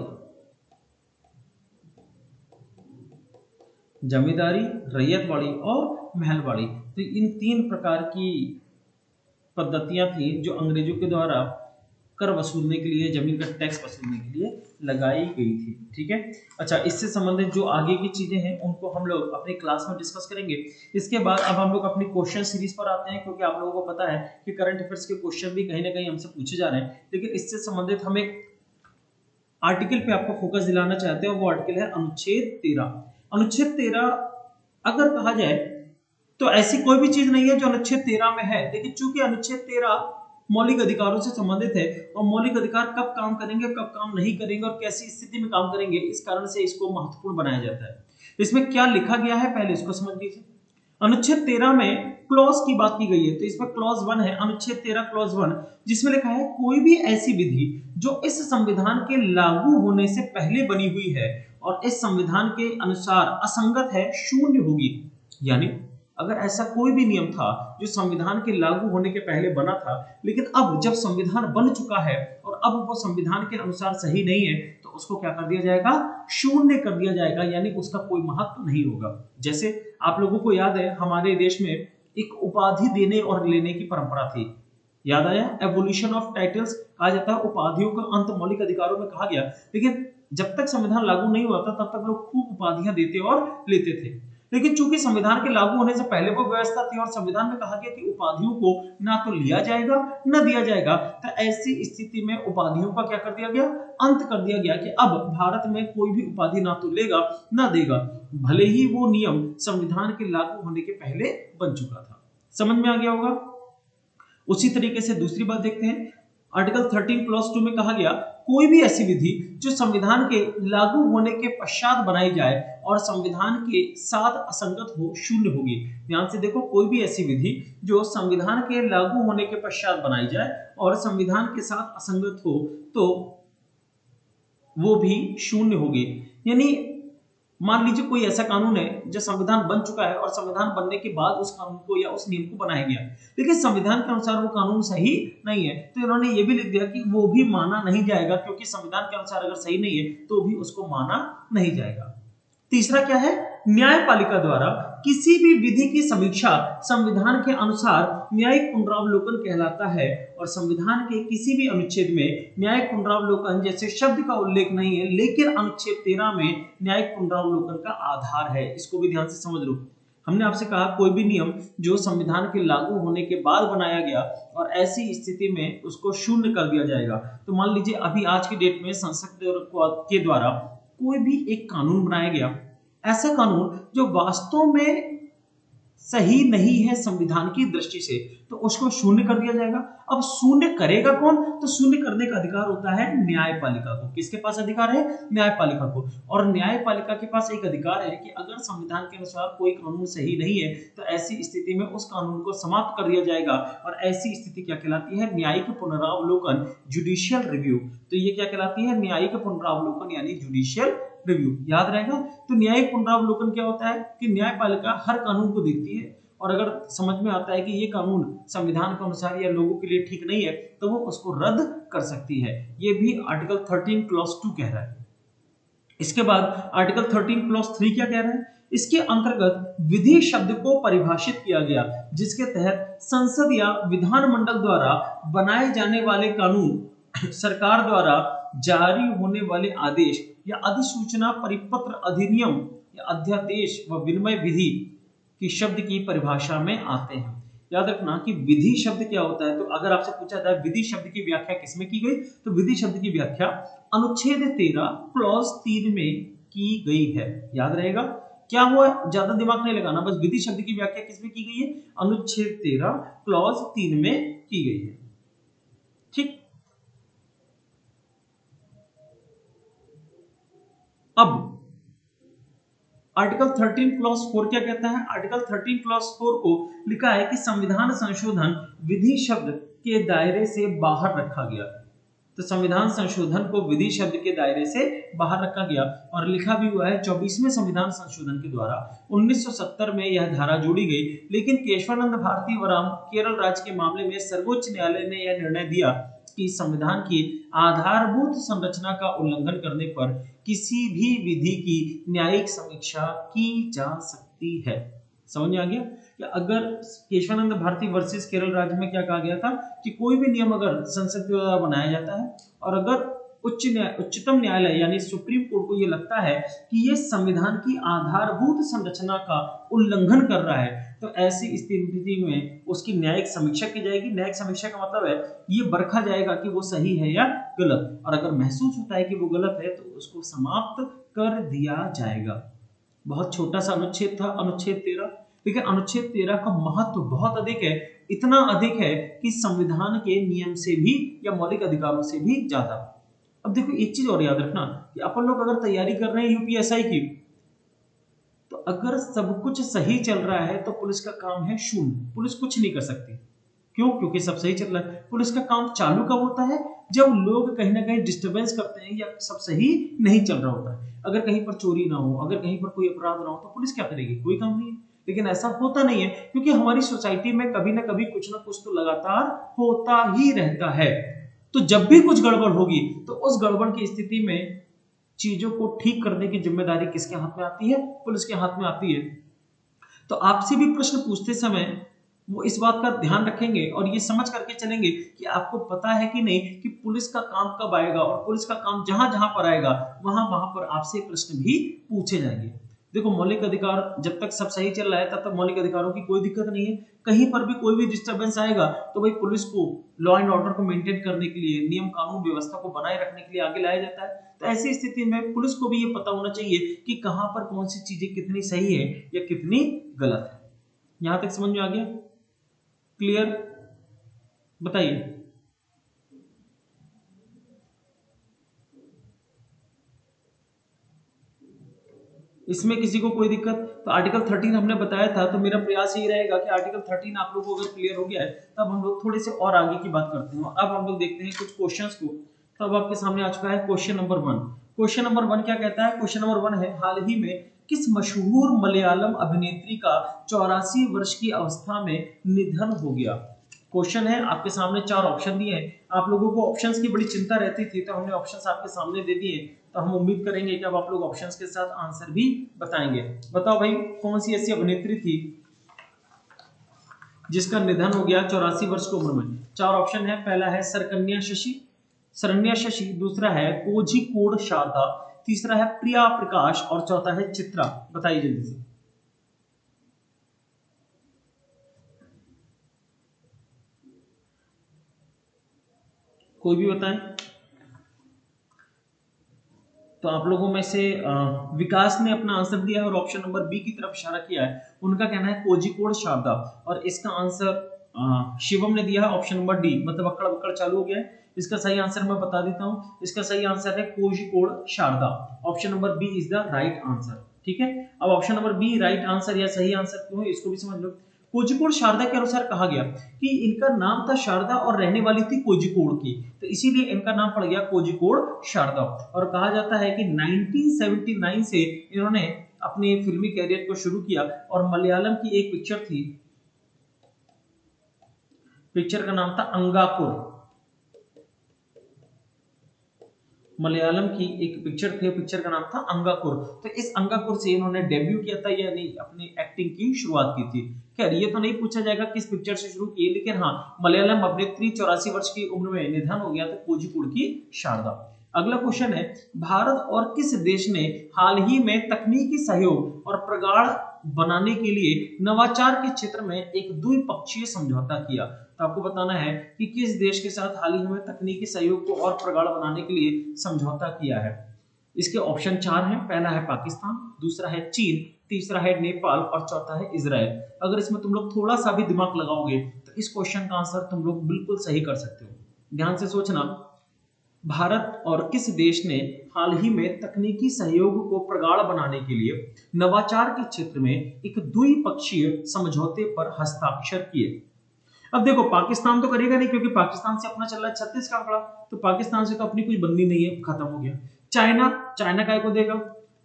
जमींदारी, रैयतवाड़ी और महलवाड़ी। तो इन 3 प्रकार की पद्धतियां थी जो अंग्रेजों के द्वारा कर वसूलने के लिए, जमीन का टैक्स वसूलने के लिए लगाई गई थी। ठीक है, अच्छा, इससे संबंधित जो आगे की चीजें हैं उनको हम लोग अपनी क्लास में डिस्कस करेंगे। इसके बाद अब हम लोग अपनी क्वेश्चन सीरीज पर आते हैं, क्योंकि आप लोगों को पता है कि करंट अफेयर्स के क्वेश्चन भी कहीं ना कहीं हमसे पूछे जा रहे हैं, लेकिन इससे संबंधित हम एक आर्टिकल पे आपको फोकस दिलाना चाहते हैं। वो आर्टिकल है अनुच्छेद 13। अनुच्छेद 13 अगर कहा जाए तो ऐसी कोई भी चीज नहीं है जो अनुच्छेद 13 में है, लेकिन चूंकि अनुच्छेद 13 मौलिक अधिकारों से संबंधित है और मौलिक अधिकार कब काम करेंगे, कब काम नहीं करेंगे और कैसी स्थिति में काम करेंगे, इस कारण से इसको महत्वपूर्ण बनाया जाता है। इसमें क्या लिखा गया है पहले इसको समझ लीजिए। अनुच्छेद 13 में क्लॉज की बात की गई है, तो इसमें क्लॉज 1 है, अनुच्छेद 13 क्लॉज 1, जिसमें लिखा है कोई भी ऐसी विधि जो इस संविधान के लागू होने से पहले बनी हुई है और इस संविधान के अनुसार असंगत है, शून्य होगी। यानी अगर ऐसा कोई भी नियम था जो संविधान के लागू होने के पहले बना था, लेकिन अब जब संविधान बन चुका है और अब वो संविधान के अनुसार सही नहीं है, तो उसको क्या कर दिया जाएगा, शून्य कर दिया जाएगा, यानी उसका कोई महत्व नहीं होगा। जैसे आप लोगों को याद है हमारे देश में एक उपाधि देने और लेने की परंपरा थी, याद आया, एवोल्यूशन ऑफ टाइटल्स कहा जाता है, उपाधियों का अंत मौलिक अधिकारों में कहा गया। लेकिन जब तक संविधान लागू नहीं हुआ था तब तक लोग खूब उपाधियां देते और लेते थे, लेकिन चूंकि संविधान के लागू होने से पहले वो व्यवस्था थी और संविधान में कहा गया कि उपाधियों को ना तो लिया जाएगा ना दिया जाएगा, तो ऐसी स्थिति में उपाधियों का क्या कर दिया गया, अंत कर दिया गया कि अब भारत में कोई भी उपाधि ना तो लेगा ना देगा, भले ही वो नियम संविधान के लागू होने के पहले बन चुका था। समझ में आ गया होगा। उसी तरीके से दूसरी बात देखते हैं, आर्टिकल 13 क्लॉज 2 में कहा गया कोई भी ऐसी विधि जो संविधान के लागू होने के पश्चात बनाई जाए और संविधान के साथ असंगत हो, शून्य होगी। ध्यान से देखो, कोई भी ऐसी विधि जो संविधान के लागू होने के पश्चात बनाई जाए और संविधान के साथ असंगत हो तो वो भी शून्य होगी। यानी मान लीजिए कोई ऐसा कानून है जो संविधान बन चुका है और संविधान बनने के बाद उस कानून को या उस नियम को बनाया गया, लेकिन संविधान के अनुसार वो कानून सही नहीं है, तो इन्होंने ये भी लिख दिया कि वो भी माना नहीं जाएगा, क्योंकि संविधान के अनुसार अगर सही नहीं है तो भी उसको माना नहीं जाएगा। तीसरा क्या है, न्यायपालिका द्वारा किसी भी विधि की समीक्षा संविधान के अनुसार न्यायिक पुनरावलोकन कहलाता है और संविधान के किसी भी अनुच्छेद में न्यायिक पुनरावलोकन जैसे शब्द का उल्लेख नहीं है, लेकिन अनुच्छेद 13 में न्यायिक पुनरावलोकन का आधार है। इसको भी ध्यान से समझ लो। हमने आपसे कहा कोई भी नियम जो संविधान के लागू होने के बाद बनाया गया और ऐसी स्थिति में उसको शून्य कर दिया जाएगा। तो मान लीजिए अभी आज की डेट में संसद के द्वारा कोई भी एक कानून बनाया गया, ऐसा कानून जो वास्तव में सही नहीं है संविधान की दृष्टि से, तो उसको शून्य कर दिया जाएगा। अब शून्य करेगा कौन, तो शून्य करने का अधिकार होता है न्यायपालिका को। किसके पास अधिकार है, न्यायपालिका को। और न्यायपालिका के पास एक अधिकार है कि अगर संविधान के अनुसार कोई कानून सही नहीं है तो ऐसी स्थिति में उस कानून को समाप्त कर दिया जाएगा, और ऐसी स्थिति क्या कहलाती है, न्यायिक पुनरावलोकन, जुडिशियल रिव्यू। तो ये क्या कहलाती है, न्यायिक पुनरावलोकन यानी जुडिशियल रिव्यू। याद रहेगा। तो न्यायिक पुनरावलोकन क्या होता है कि न्यायपालिका हर कानून को देखती है और अगर समझ में आता है कि ये कानून संविधान के अनुसार या लोगों के लिए ठीक नहीं है तो वो उसको रद्द कर सकती है। ये भी आर्टिकल 13 क्लॉज 2 कह रहा है। इसके बाद आर्टिकल 13 क्लॉज 3 क्या कह रहा है, इसके अंतर्गत विधि शब्द को परिभाषित किया गया जिसके तहत संसद या विधानमंडल द्वारा बनाए जाने वाले कानून, सरकार द्वारा जारी होने वाले आदेश या अधिसूचना, परिपत्र, अधिनियम या अध्यादेश व विनिमय विधि की शब्द की परिभाषा में आते हैं। याद रखना कि विधि शब्द क्या होता है। तो अगर आपसे पूछा जाए विधि शब्द की व्याख्या किसमें की गई, तो विधि शब्द की व्याख्या अनुच्छेद 13 क्लॉज 3 में की गई है। याद रहेगा, क्या हुआ, ज्यादा दिमाग नहीं लगाना, बस विधि शब्द की व्याख्या किसमें की गई है, अनुच्छेद 13 क्लॉज 3 में की गई है। ठीक, अब आर्टिकल 13 क्लॉज 4 क्या कहता है। आर्टिकल 13 क्लॉज 4 को लिखा है कि संविधान संशोधन विधि शब्द के दायरे से बाहर रखा गया। तो संविधान संशोधन को विधि शब्द के दायरे से बाहर रखा गया और लिखा भी हुआ है 24वें संविधान संशोधन के द्वारा 1970 में यह धारा जोड़ी गई, लेकिन केशवानंद भारती वराम केरल राज्य के मामले में सर्वोच्च न्यायालय ने यह निर्णय दिया कि संविधान की आधारभूत संरचना का उल्लंघन करने पर किसी भी विधि की न्यायिक समीक्षा की जा सकती है। समझ में आ गया। कि अगर केशवानंद भारती वर्सेस केरल राज्य में क्या कहा गया था कि कोई भी नियम अगर संसद के द्वारा बनाया जाता है और अगर उच्चतम न्यायालय यानी सुप्रीम कोर्ट को ये लगता है कि ये संविधान की आधारभूत संरचना का उल्लंघन कर रहा है, तो ऐसी स्थिति में उसकी न्यायिक समीक्षा की जाएगी। न्यायिक समीक्षा का मतलब है ये परखा जाएगा कि वो सही है या गलत, और अगर महसूस होता है कि वो गलत है तो उसको समाप्त कर दिया जाएगा। बहुत छोटा सा अनुच्छेद था अनुच्छेद 13, लेकिन अनुच्छेद 13 का महत्व बहुत अधिक है, इतना अधिक है कि संविधान के नियम से भी या मौलिक अधिकारों से भी ज्यादा। अब देखो एक चीज और याद रखना कि अपन लोग अगर तैयारी कर रहे हैं यूपीएसआई की, तो अगर सब कुछ सही चल रहा है तो पुलिस का काम है शून्य, पुलिस कुछ नहीं कर सकती। क्यों? क्योंकि सब सही चल रहा है। पुलिस का काम चालू कब होता है? जब लोग कहीं ना कहीं डिस्टरबेंस करते हैं या सब सही नहीं चल रहा होता है। अगर कहीं पर चोरी ना हो, अगर कहीं पर कोई अपराध ना हो, तो पुलिस क्या करेगी? कोई काम नहीं है। लेकिन ऐसा होता नहीं है, क्योंकि हमारी सोसाइटी में कभी ना कभी कुछ ना कुछ तो लगातार होता ही रहता है। तो जब भी कुछ गड़बड़ होगी तो उस गड़बड़ की स्थिति में चीजों को ठीक करने की जिम्मेदारी किसके हाथ में आती है? पुलिस के हाथ में आती है। तो आपसे भी प्रश्न पूछते समय वो इस बात का ध्यान रखेंगे और ये समझ करके चलेंगे कि आपको पता है कि नहीं कि पुलिस का काम कब आएगा, और पुलिस का काम जहां जहां पर आएगा वहां वहां पर आपसे प्रश्न भी पूछे जाएंगे। देखो मौलिक अधिकार जब तक सब सही चल रहा है तब तक मौलिक अधिकारों की कोई दिक्कत नहीं है। कहीं पर भी कोई भी डिस्टरबेंस आएगा तो भाई पुलिस को लॉ एंड ऑर्डर को मेंटेन करने के लिए, नियम कानून व्यवस्था को बनाए रखने के लिए आगे लाया जाता है। तो ऐसी स्थिति में पुलिस को भी ये पता होना चाहिए कि कहां पर कौन सी चीजें कितनी सही है या कितनी गलत है। यहां तक समझ में आ गया? क्लियर? बताइए। इसमें किसी को कोई दिक्कत? तो आर्टिकल 13 हमने बताया था, तो मेरा प्रयास यही रहेगा कि आर्टिकल 13 आप लोगों को अगर क्लियर हो गया है तब हम लोग थोड़े से और आगे की बात करते हैं। अब हम लोग देखते हैं कुछ क्वेश्चंस को। तब आपके सामने आ चुका है क्वेश्चन नंबर 1। क्वेश्चन नंबर 1 क्या कहता है? क्वेश्चन नंबर 1 है, हाल ही में किस मशहूर मलयालम अभिनेत्री का 84 वर्ष की अवस्था में निधन हो गया? क्वेश्चन है, आपके सामने 4 ऑप्शन दिए हैं। आप लोगों को ऑप्शंस की बड़ी चिंता रहती थी, तो हमने ऑप्शंस आपके सामने दे दिए। तो हम उम्मीद करेंगे कि अब आप लोग ऑप्शंस के साथ आंसर भी बताएंगे। बताओ भाई, कौन सी ऐसी अभिनेत्री थी जिसका निधन हो गया 84 वर्ष की उम्र में? 4 ऑप्शन है। पहला है शरण्या शशि, दूसरा है कोझिकोड शारदा, तीसरा है प्रिया प्रकाश और चौथा है चित्रा। बताइए जल्दी से। कोई भी बताएं। तो आप लोगों में से विकास ने अपना आंसर दिया है और ऑप्शन नंबर बी की तरफ इशारा किया है। उनका कहना है कोझिकोड शारदा, और इसका आंसर शिवम ने दिया है ऑप्शन नंबर डी। मतलब अक्कड़ बक्कड़ चालू हो गया है। इसका सही आंसर मैं बता देता हूं। इसका सही आंसर है Kozhikode Sharda. Option number B is the right answer. ठीक है, अब option number B right answer या सही आंसर क्यों है इसको भी समझ लो। कोझिकोड शारदा के अनुसार कहा गया कि इनका नाम था शारदा और रहने वाली थी कोझिकोड की, तो इसीलिए इनका नाम पड़ गया कोझिकोड शारदा। और कहा जाता है कि 1979 से इन्होंने अपने फिल्मी कैरियर को शुरू किया और मलयालम की एक पिक्चर थी, पिक्चर का नाम था अंगापुर। मलयालम की एक पिक्चर थी, पिक्चर का नाम था अंगापुर। तो इस अंगापुर से इन्होंने डेब्यू किया था, यानी अपनी एक्टिंग की शुरुआत की थी। खैर ये तो नहीं पूछा जाएगा किस पिक्चर से शुरू की, लेकिन हाँ मलयालम अभिनेत्री 84 वर्ष की उम्र में निधन हो गया था कोझिकोड की शारदा। अगला क्वेश्चन है, भारत और किस देश ने हाल ही में तकनीकी सहयोग और प्रगाढ़ बनाने के लिए नवाचार के क्षेत्र में एक द्विपक्षीय समझौता किया? तो आपको बताना है कि किस देश के साथ हाल ही में तकनीकी सहयोग को और प्रगाढ़ बनाने के लिए समझौता किया है। इसके ऑप्शन 4 हैं। पहला है पाकिस्तान, दूसरा है चीन, तीसरा है नेपाल और चौथा है इजराइल। अगर इसमें तुम लोग थोड़ा सा भी दिमाग लगाओगे तो इस क्वेश्चन का आंसर तुम लोग बिल्कुल सही कर सकते हो। ध्यान से सोचना, भारत और किस देश ने हाल ही में तकनीकी सहयोग को प्रगाढ़ बनाने के लिए नवाचार के क्षेत्र में एक द्विपक्षीय समझौते पर हस्ताक्षर किए? अब देखो पाकिस्तान तो करेगा नहीं, क्योंकि पाकिस्तान से अपना चल रहा है 36 का आंकड़ा, तो पाकिस्तान से तो अपनी कोई बननी नहीं है, खत्म हो गया। चाइना काय को देगा?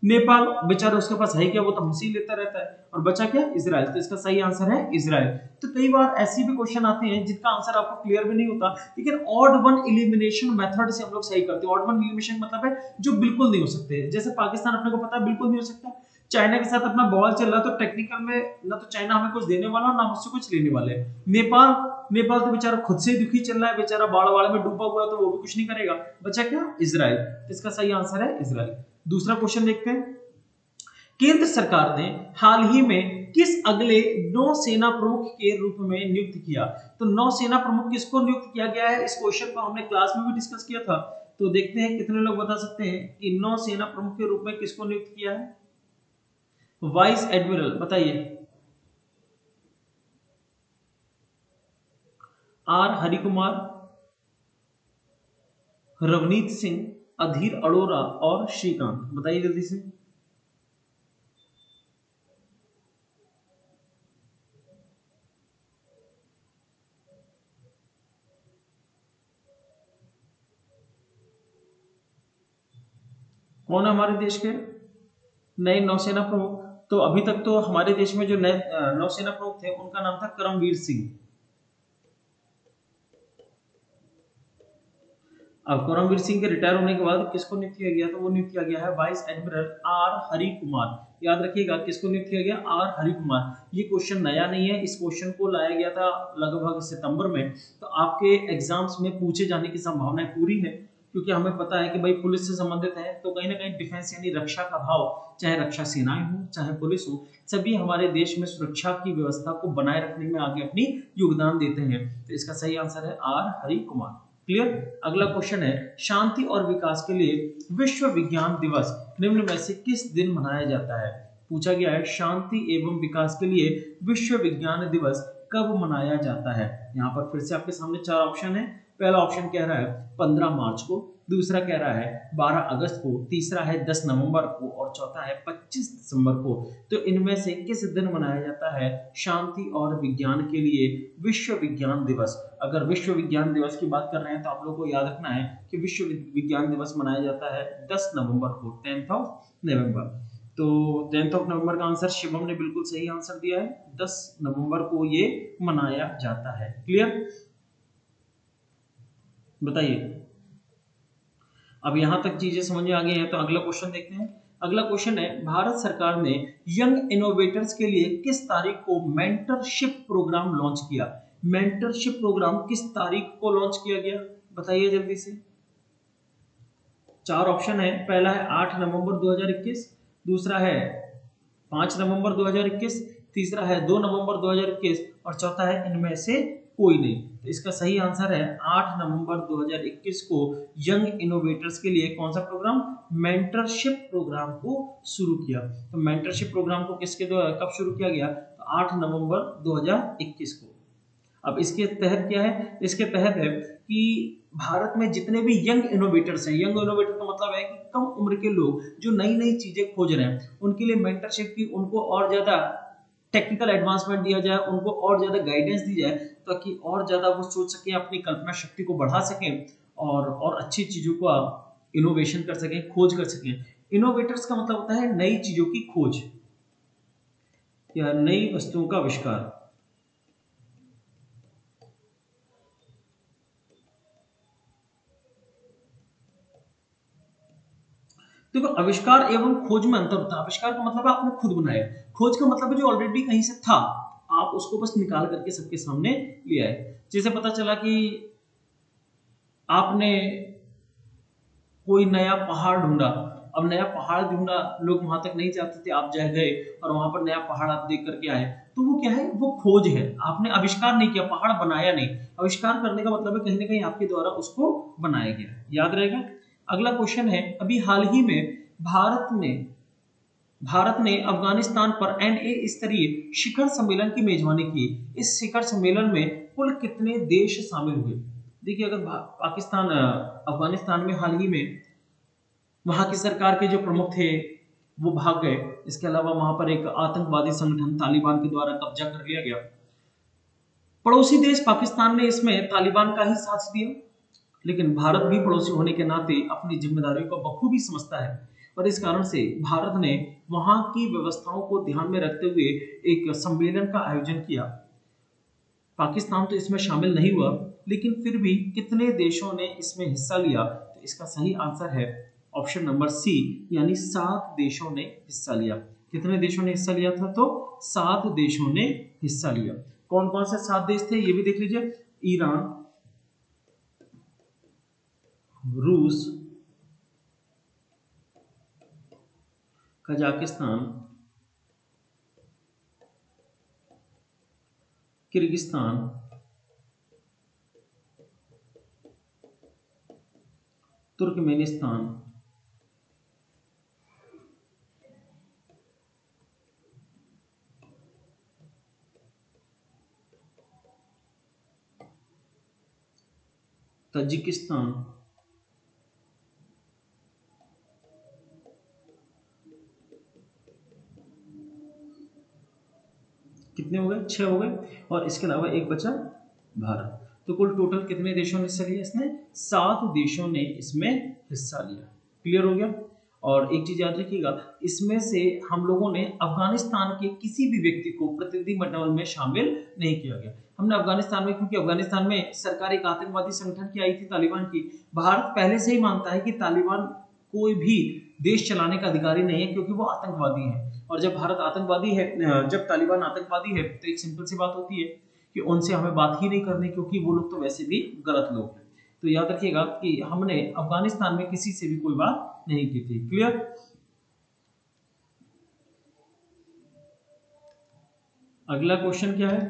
नेपाल बेचारा उसके पास है क्या, वो तो हमसे ही लेता रहता है। और बचा क्या? इजराइल। तो इसका सही आंसर है इजराइल। तो कई बार ऐसे भी क्वेश्चन आते हैं जिनका आंसर आपको क्लियर भी नहीं होता, लेकिन ऑड वन एलिमिनेशन मेथड से हम लोग सही करते हैं। ऑड वन एलिमिनेशन मतलब है जो बिल्कुल नहीं हो सकते, जैसे पाकिस्तान अपने को पता है बिल्कुल नहीं हो सकता, चाइना के साथ अपना बवाल चल रहा है, तो टेक्निकल में ना तो चाइना हमें कुछ देने वाला ना मुझसे कुछ लेने वाले। नेपाल नेपाल तो बेचारा खुद से ही दुखी चल रहा है, बेचारा बाढ़ में डूबा हुआ है, तो वो भी कुछ नहीं करेगा। बचा क्या? इजराइल। इसका सही आंसर है इजराइल। दूसरा क्वेश्चन देखते हैं, केंद्र सरकार ने हाल ही में किस अगले नौसेना प्रमुख के रूप में नियुक्त किया? तो नौसेना प्रमुख किसको नियुक्त किया गया है? इस क्वेश्चन को हमने क्लास में भी डिस्कस किया था, तो देखते हैं कितने लोग बता सकते हैं कि नौसेना प्रमुख के रूप में किसको नियुक्त किया है। वाइस एडमिरल, बताइए। आर हरिकुमार, रवनीत सिंह, अधीर अरोड़ा और श्रीकांत, बताइए जल्दी से। कौन है हमारे देश के नए नौसेना प्रमुख? तो अभी तक तो हमारे देश में जो नए नौसेना प्रमुख थे उनका नाम था करमवीर सिंह। अब करमवीर सिंह के रिटायर होने के बाद किसको नियुक्त किया गया? तो वो नियुक्त किया गया है vice admiral R Hari Kumar. याद रखिएगा किसको नियुक्त किया गया? आर हरि कुमार। ये क्वेश्चन नया नहीं है, इस क्वेश्चन को लाया गया था लगभग सितंबर में, तो आपके एग्जाम्स में पूछे जाने की संभावना पूरी है, क्योंकि हमें पता है कि भाई पुलिस से संबंधित है, तो कहीं ना कहीं डिफेंस यानी रक्षा का भाव, चाहे रक्षा सेनाएं हो चाहे पुलिस हो, सभी हमारे देश में सुरक्षा की व्यवस्था को बनाए रखने में आगे अपनी योगदान देते हैं। तो इसका सही आंसर है आर हरि कुमार। क्लियर? अगला क्वेश्चन है, शांति और विकास के लिए विश्व विज्ञान दिवस निम्न में से किस दिन मनाया जाता है? पूछा गया है शांति एवं विकास के लिए विश्व विज्ञान दिवस कब मनाया जाता है। यहाँ पर फिर से आपके सामने चार ऑप्शन है। पहला ऑप्शन कह रहा है 15 मार्च को, दूसरा कह रहा है 12 अगस्त को, तीसरा है 10 नवंबर को और चौथा है 25 दिसंबर को। तो इनमें से किस दिन मनाया जाता है शांति और विज्ञान के लिए विश्व विज्ञान दिवस? अगर विश्व विज्ञान दिवस की बात कर रहे हैं तो आप लोगों को याद रखना है कि विश्व विज्ञान दिवस मनाया जाता है 10 नवंबर को, 10th ऑफ नवंबर। तो 10th ऑफ नवंबर का आंसर शिवम ने बिल्कुल सही आंसर दिया है, 10 नवंबर को ये मनाया जाता है। क्लियर? बताइए। अब यहां तक चीजें समझ में आ गई हैं, तो अगला क्वेश्चन देखते हैं। अगला क्वेश्चन है, भारत सरकार ने यंग इनोवेटर्स के लिए किस तारीख को मेंटरशिप प्रोग्राम लॉन्च किया? मेंटरशिप प्रोग्राम किस तारीख को लॉन्च किया गया? बताइए जल्दी से। चार ऑप्शन है। पहला है 8 नवंबर 2021, दूसरा है 5 नवंबर 2021, तीसरा है 2 नवंबर 2021 और चौथा है इनमें से कोई नहीं। तो इसका सही आंसर है 8 नवंबर 2021 को यंग इनोवेटर्स के लिए कौन सा प्रोग्राम? मेंटरशिप प्रोग्राम को शुरू किया। तो मेंटरशिप प्रोग्राम को किसके द्वारा कब शुरू किया गया? तो 8 नवंबर 2021 को। अब इसके तहत क्या है? इसके तहत है कि भारत में जितने भी यंग इनोवेटर्स हैं, यंग इनोवेटर का मतलब है कि कम उम्र के लोग जो नई नई चीजें खोज रहे हैं, उनके लिए मेंटरशिप की, उनको और ज्यादा टेक्निकल एडवांसमेंट दिया जाए, उनको और ज्यादा गाइडेंस दी जाए, ताकि और ज्यादा वो सोच सकें, अपनी कल्पना शक्ति को बढ़ा सकें और अच्छी चीजों को इनोवेशन कर सकें, खोज कर सकें। इनोवेटर्स का मतलब होता है नई चीजों की खोज या नई वस्तुओं का आविष्कार। देखो, आविष्कार एवं खोज में अंतर होता है। आविष्कार का मतलब है आपने खुद बनाया, खोज का मतलब है जो ऑलरेडी कहीं से था, आप उसको बस निकाल करके सबके सामने ले आए। जैसे पता चला कि आपने कोई नया पहाड़ ढूंढा, अब नया पहाड़ ढूंढा, लोग वहां तक नहीं जाते थे, आप जा गए और वहां पर नया पहाड़ आप देख करके आए, तो वो क्या है? वो खोज है। आपने आविष्कार नहीं किया, पहाड़ बनाया नहीं। आविष्कार करने का मतलब है कहीं ना कहीं आपके द्वारा उसको बनाया गया। याद रहेगा। अगला क्वेश्चन है, अभी हाल ही में भारत ने अफगानिस्तान पर एनए स्तरीय शिखर सम्मेलन की मेजबानी की। इस शिखर सम्मेलन में कुल कितने देश शामिल हुए? देखिए, अगर पाकिस्तान अफगानिस्तान में हाल ही में वहां की सरकार के जो प्रमुख थे वो भाग गए, इसके अलावा वहां पर एक आतंकवादी संगठन तालिबान के द्वारा कब्जा कर लिया गया। पड़ोसी देश पाकिस्तान ने इसमें तालिबान का ही साथ दिया, लेकिन भारत भी पड़ोसी होने के नाते अपनी जिम्मेदारियों को बखूबी समझता है और इस कारण से भारत ने वहां की व्यवस्थाओं को ध्यान में रखते हुए एक सम्मेलन का आयोजन किया। पाकिस्तान तो इसमें शामिल नहीं हुआ, लेकिन फिर भी कितने देशों ने इसमें हिस्सा लिया? तो इसका सही आंसर है ऑप्शन नंबर सी, यानी 7 देशों ने हिस्सा लिया। कितने देशों ने हिस्सा लिया था? तो 7 देशों ने हिस्सा लिया। कौन कौन से 7 देश थे ये भी देख लीजिए। ईरान, रूस, कजाकिस्तान, किर्गिस्तान, तुर्कमेनिस्तान, ताजिकिस्तान, कितने हो गए? 6 हो गए, और इसके अलावा एक बचा भारत। तो कुल टोटल कितने देशों ने हिस्सा लिया? इसमें 7 देशों ने इसमें हिस्सा लिया। क्लियर हो गया। और एक चीज याद रखिएगा, इसमें से हम लोगों ने अफगानिस्तान के किसी भी व्यक्ति को प्रतिनिधि मंडल में शामिल नहीं किया गया। हमने अफगानिस्तान में, क्योंकि अफगानिस्तान में सरकार एक आतंकवादी संगठन की आई थी, तालिबान की। भारत पहले से ही मानता है कि तालिबान कोई भी देश चलाने का अधिकारी नहीं है, क्योंकि वो आतंकवादी है। और जब भारत आतंकवादी है, जब तालिबान आतंकवादी है, तो एक सिंपल सी बात होती है कि उनसे हमें बात ही नहीं करनी, क्योंकि वो लोग तो वैसे भी गलत लोग हैं। तो याद रखिएगा कि हमने अफगानिस्तान में किसी से भी कोई बात नहीं की थी। क्लियर। अगला क्वेश्चन क्या है?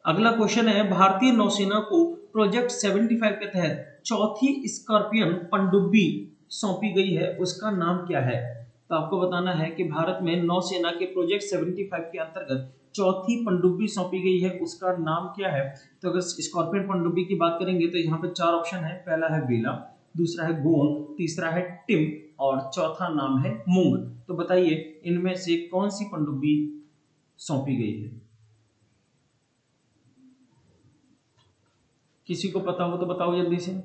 अगला क्वेश्चन है, भारतीय नौसेना को प्रोजेक्ट 75 के तहत चौथी स्कॉर्पियन पनडुब्बी सौंपी गई है, उसका नाम क्या है? तो आपको बताना है कि भारत में नौसेना के प्रोजेक्ट 75 के अंतर्गत चौथी पनडुब्बी सौंपी गई है, उसका नाम क्या है? तो अगर स्कॉर्पियन पनडुब्बी की बात करेंगे तो यहाँ पे 4 ऑप्शन है। पहला है वेला, दूसरा है गोंड, तीसरा है टिम, और चौथा नाम है मूंग। तो बताइए इनमें से कौन सी पनडुब्बी सौंपी गई है? किसी को पता हो तो बताओ जल्दी से।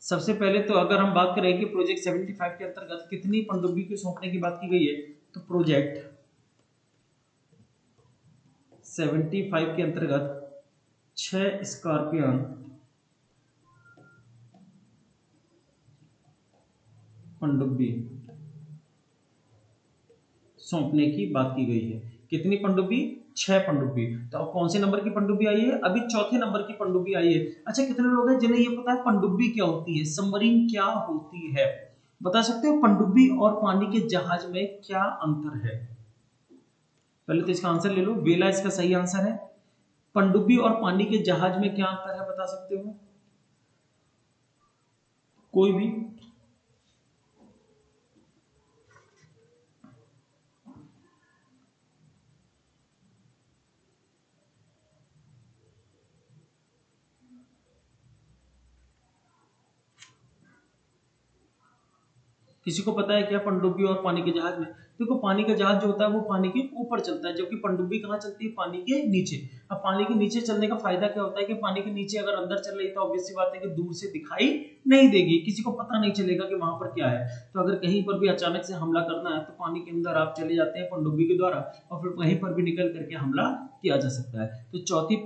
सबसे पहले तो अगर हम बात करें कि प्रोजेक्ट 75 के अंतर्गत कितनी पनडुब्बी को सौंपने की बात की गई है, तो प्रोजेक्ट 75 के अंतर्गत 6 स्कॉर्पियन पनडुब्बी सौंपने की बात की गई है। कितनी पनडुब्बी? 6 पनडुब्बी। तो अब कौन से नंबर की पनडुब्बी आई है? अभी चौथे नंबर की पनडुब्बी आई है। अच्छा, कितने लोग हैं जिन्हें ये पता है पनडुब्बी क्या होती है, सबमरीन क्या होती है? बता सकते हो पनडुब्बी और पानी के जहाज में क्या अंतर है? पहले तो इसका आंसर ले लो। वेला इसका सही आंसर है। पनडुब्बी और पानी के जहाज में क्या अंतर है, बता सकते हो कोई भी? किसी को पता है क्या पनडुब्बी और पानी के जहाज में? देखो, पानी का जहाज जो होता है वो पानी के ऊपर चलता है, जबकि पनडुब्बी कहाँ चलती है? पानी के नीचे। अब पानी के नीचे चलने का फायदा क्या होता है कि पानी के नीचे अगर अंदर चल रही तो ऑब्वियस सी बात है कि दूर से दिखाई नहीं देगी, किसी को पता नहीं चलेगा कि वहां पर क्या है। तो अगर कहीं पर भी अचानक से हमला करना है तो पानी के अंदर आप चले जाते हैं पनडुब्बी के द्वारा, और फिर वहीं पर भी निकल करके हमला किया जा सकता है। तो चौथी